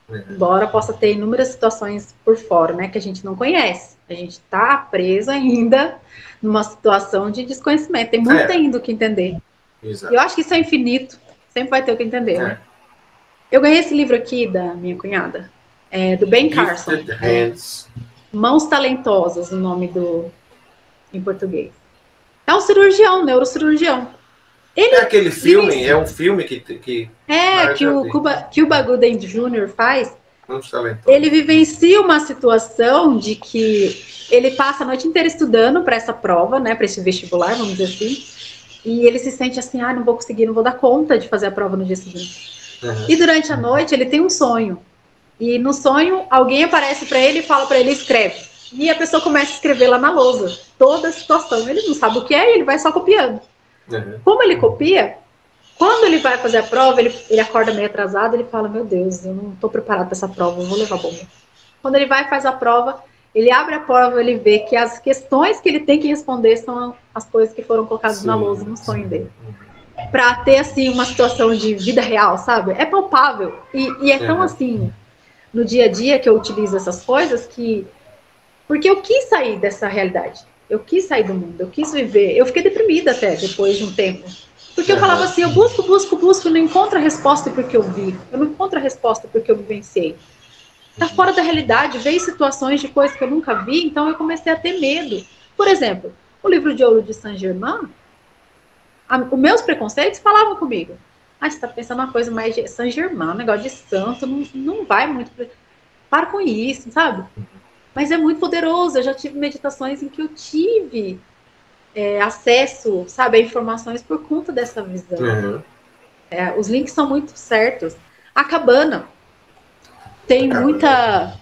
Embora possa ter inúmeras situações por fora, né, que a gente não conhece. A gente está preso ainda numa situação de desconhecimento. Tem muito ainda o que entender. Exato. E eu acho que isso é infinito. Sempre vai ter o que entender, né? Eu ganhei esse livro aqui da minha cunhada, do Ben Carson. Mãos Talentosas, o nome em português. É um cirurgião, neurocirurgião. É aquele filme, é um filme que que o Cuba Gooding Jr. faz. Ele vivencia uma situação de que ele passa a noite inteira estudando para essa prova, né, para esse vestibular, vamos dizer assim, e ele se sente assim, não vou conseguir, não vou dar conta de fazer a prova no dia seguinte. E durante a noite ele tem um sonho, e no sonho alguém aparece para ele e fala para ele, escreve. E a pessoa começa a escrever lá na lousa toda a situação, ele não sabe o que é, ele vai só copiando. Como ele copia, quando ele vai fazer a prova, ele acorda meio atrasado, ele fala, meu Deus, eu não estou preparado para essa prova, eu vou levar bomba. Quando ele vai e faz a prova, Ele abre a prova, ele vê que as questões que ele tem que responder são as coisas que foram colocadas na lousa no sonho dele. Para ter, assim, uma situação de vida real, sabe? É palpável. E é tão, assim, no dia a dia que eu utilizo essas coisas que... Porque eu quis sair dessa realidade. Eu quis sair do mundo, eu quis viver. Eu fiquei deprimida até, depois de um tempo. Porque eu falava assim, eu busco, não encontro a resposta porque eu vi. Eu não encontro a resposta porque eu vivenciei. Tá fora da realidade, veio situações de coisas que eu nunca vi, então eu comecei a ter medo. Por exemplo, o livro de ouro de Saint-Germain, os meus preconceitos falavam comigo. Ah, você tá pensando uma coisa mais de Saint-Germain, um negócio de santo, não vai muito... Para com isso, sabe? Mas é muito poderoso, eu já tive meditações em que eu tive acesso, sabe, a informações por conta dessa visão. Os links são muito certos. A cabana tem muita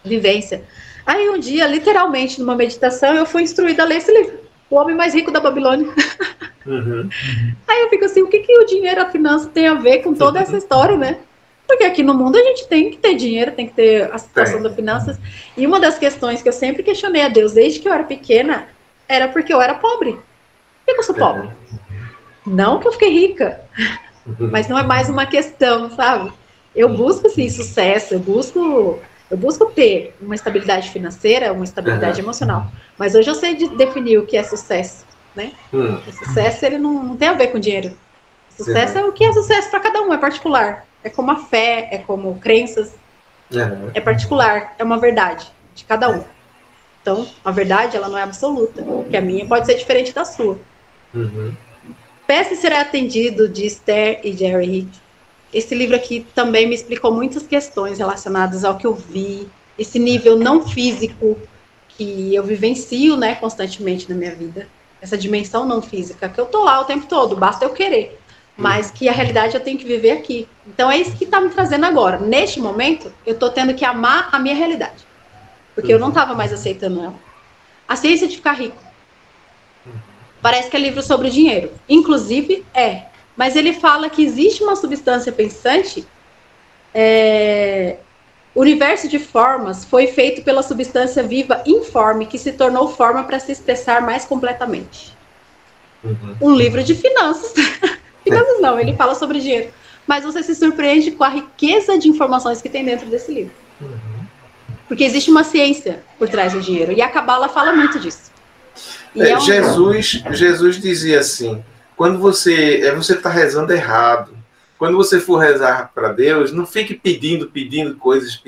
vivência. Aí um dia, literalmente, numa meditação, eu fui instruída a ler esse livro, O Homem Mais Rico da Babilônia. Aí eu fico assim, o que o dinheiro, a finança tem a ver com toda essa história, né? Porque aqui no mundo a gente tem que ter dinheiro, tem que ter a situação das finanças. E uma das questões que eu sempre questionei a Deus, desde que eu era pequena, era porque eu era pobre. Por que eu sou pobre? Não que eu fiquei rica, mas não é mais uma questão, sabe? Eu busco, assim, sucesso, eu busco ter uma estabilidade financeira, uma estabilidade emocional. Mas hoje eu sei definir o que é sucesso, né? O sucesso, ele não tem a ver com dinheiro. Sucesso é o que é sucesso para cada um, é particular. É como a fé, é como crenças. É particular, é uma verdade de cada um. Então, a verdade, ela não é absoluta, porque a minha pode ser diferente da sua. Peça e Será Atendido, de Esther e Jerry Hick. Esse livro aqui também me explicou muitas questões relacionadas ao que eu vi, esse nível não físico que eu vivencio, né, constantemente na minha vida, essa dimensão não física, que eu tô lá o tempo todo, basta eu querer, mas que a realidade eu tenho que viver aqui. Então é isso que tá me trazendo agora. Neste momento, eu tô tendo que amar a minha realidade, porque eu não tava mais aceitando ela. A Ciência de Ficar Rico. Parece que é livro sobre dinheiro. Inclusive, mas ele fala que existe uma substância pensante, o universo de formas foi feito pela substância viva informe, que se tornou forma para se expressar mais completamente. Um livro de finanças. Finanças não, ele fala sobre dinheiro. Mas você se surpreende com a riqueza de informações que tem dentro desse livro. Porque existe uma ciência por trás do dinheiro. E a Cabala fala muito disso. Jesus dizia assim, quando você está rezando errado, quando você for rezar para Deus, não fique pedindo coisas,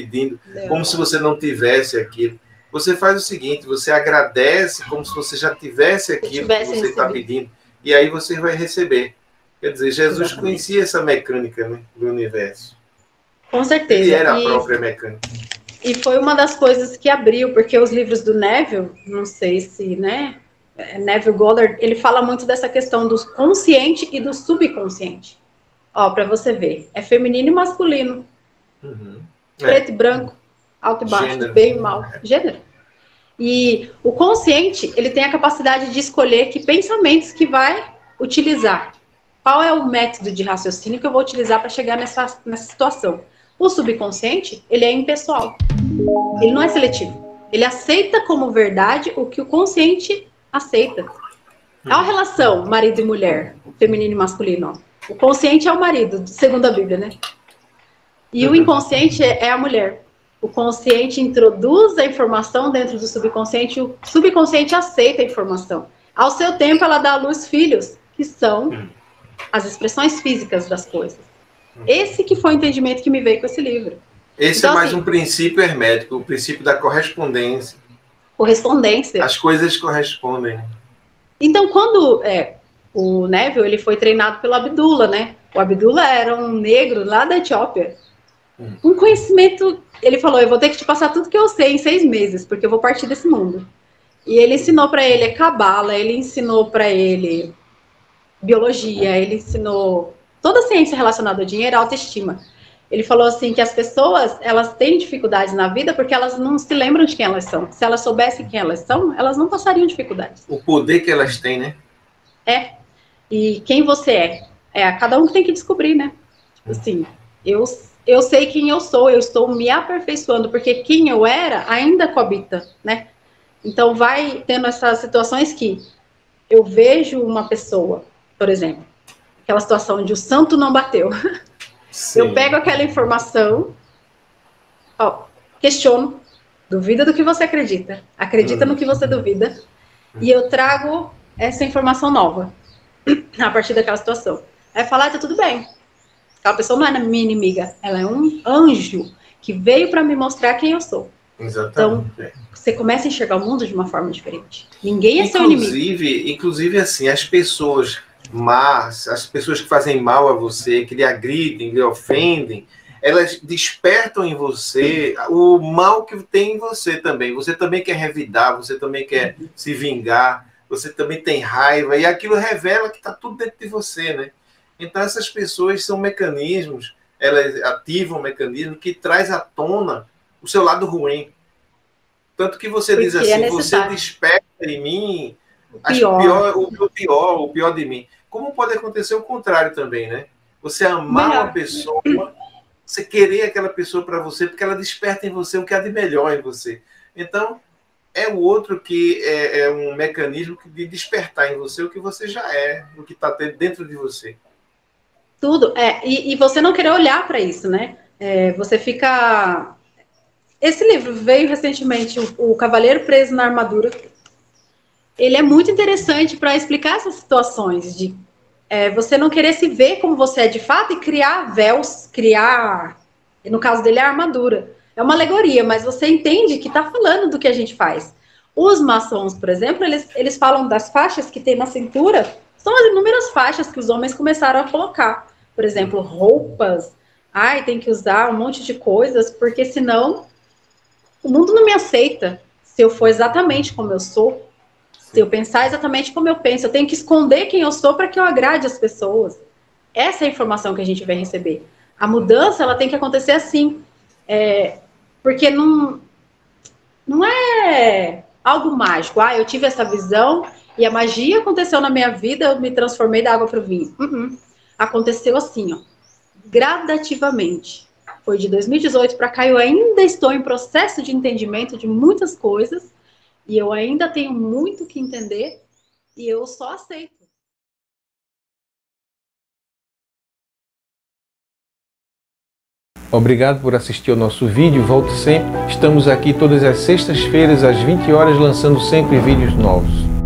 como se você não tivesse aquilo. Você faz o seguinte, você agradece como se você já tivesse aquilo que você está pedindo, e aí você vai receber. Quer dizer, Jesus conhecia essa mecânica, né, do universo. Com certeza. Ele era a própria mecânica. E foi uma das coisas que abriu, porque os livros do Neville, não sei se, né, Neville Goddard, ele fala muito dessa questão do consciente e do subconsciente. Ó, para você ver, é feminino e masculino. Preto e branco, alto e baixo, gênero. Bem e mal, gênero. E o consciente, ele tem a capacidade de escolher que pensamentos que vai utilizar. Qual é o método de raciocínio que eu vou utilizar para chegar nessa situação? O subconsciente, ele é impessoal. Ele não é seletivo. Ele aceita como verdade o que o consciente aceita. É uma relação marido e mulher, feminino e masculino. Ó. O consciente é o marido, segundo a Bíblia, né? E o inconsciente é a mulher. O consciente introduz a informação dentro do subconsciente, o subconsciente aceita a informação. Ao seu tempo, ela dá à luz filhos, que são as expressões físicas das coisas. Esse que foi o entendimento que me veio com esse livro. Esse então, é mais assim, um princípio hermético, o princípio da correspondência. Correspondência. As coisas correspondem. Então, quando o Neville ele foi treinado pelo Abdullah, né? O Abdullah era um negro lá da Etiópia. Um conhecimento... Ele falou, eu vou ter que te passar tudo que eu sei em 6 meses, porque eu vou partir desse mundo. E ele ensinou para ele Cabala, ele ensinou para ele biologia, ele ensinou toda a ciência relacionada ao dinheiro, a autoestima. Ele falou assim que as pessoas, elas têm dificuldades na vida porque elas não se lembram de quem elas são. Se elas soubessem quem elas são, elas não passariam dificuldades. O poder que elas têm, né? E quem você é. Cada um que tem que descobrir, né? Tipo assim, eu sei quem eu sou, eu estou me aperfeiçoando, porque quem eu era ainda coabita, né? Então vai tendo essas situações que eu vejo uma pessoa, por exemplo, aquela situação onde o santo não bateu. Sim. Eu pego aquela informação, ó, questiono, duvida do que você acredita, acredita no que você duvida, e eu trago essa informação nova a partir daquela situação. Aí falar, tá tudo bem. Aquela pessoa não é minha inimiga, ela é um anjo que veio para me mostrar quem eu sou. Exatamente. Então, você começa a enxergar o mundo de uma forma diferente. Ninguém é seu inimigo. Inclusive, assim, as pessoas más, as pessoas que fazem mal a você, que lhe agridem, lhe ofendem, elas despertam em você o mal que tem em você também. Você também quer revidar, você também quer se vingar, você também tem raiva, e aquilo revela que está tudo dentro de você, né? Então, essas pessoas são mecanismos, elas ativam um mecanismo que traz à tona o seu lado ruim. Tanto que você diz assim, você desperta em mim o pior de mim. Como pode acontecer o contrário também, né? Você amar uma pessoa, você querer aquela pessoa para você, porque ela desperta em você o que há de melhor em você. Então, é o outro que é um mecanismo de despertar em você o que você já é, o que está dentro de você. Tudo, e você não querer olhar para isso, né? Você fica... Esse livro veio recentemente, o Cavaleiro Preso na Armadura. Ele é muito interessante para explicar essas situações de você não querer se ver como você é de fato e criar véus, no caso dele, a armadura. É uma alegoria, mas você entende que está falando do que a gente faz. Os maçons, por exemplo, eles falam das faixas que tem na cintura, são as inúmeras faixas que os homens começaram a colocar. Por exemplo, roupas, tem que usar um monte de coisas, porque senão o mundo não me aceita se eu for exatamente como eu sou, se eu pensar exatamente como eu penso. Eu tenho que esconder quem eu sou para que eu agrade as pessoas. Essa é a informação que a gente vai receber. A mudança, ela tem que acontecer assim. Porque não é algo mágico. Eu tive essa visão e a magia aconteceu na minha vida, eu me transformei da água para o vinho. Aconteceu assim, ó, gradativamente. Foi de 2018 para cá, eu ainda estou em processo de entendimento de muitas coisas e eu ainda tenho muito que entender e eu só aceito. Obrigado por assistir ao nosso vídeo. Volte sempre. Estamos aqui todas as sextas-feiras às 20 horas lançando sempre vídeos novos.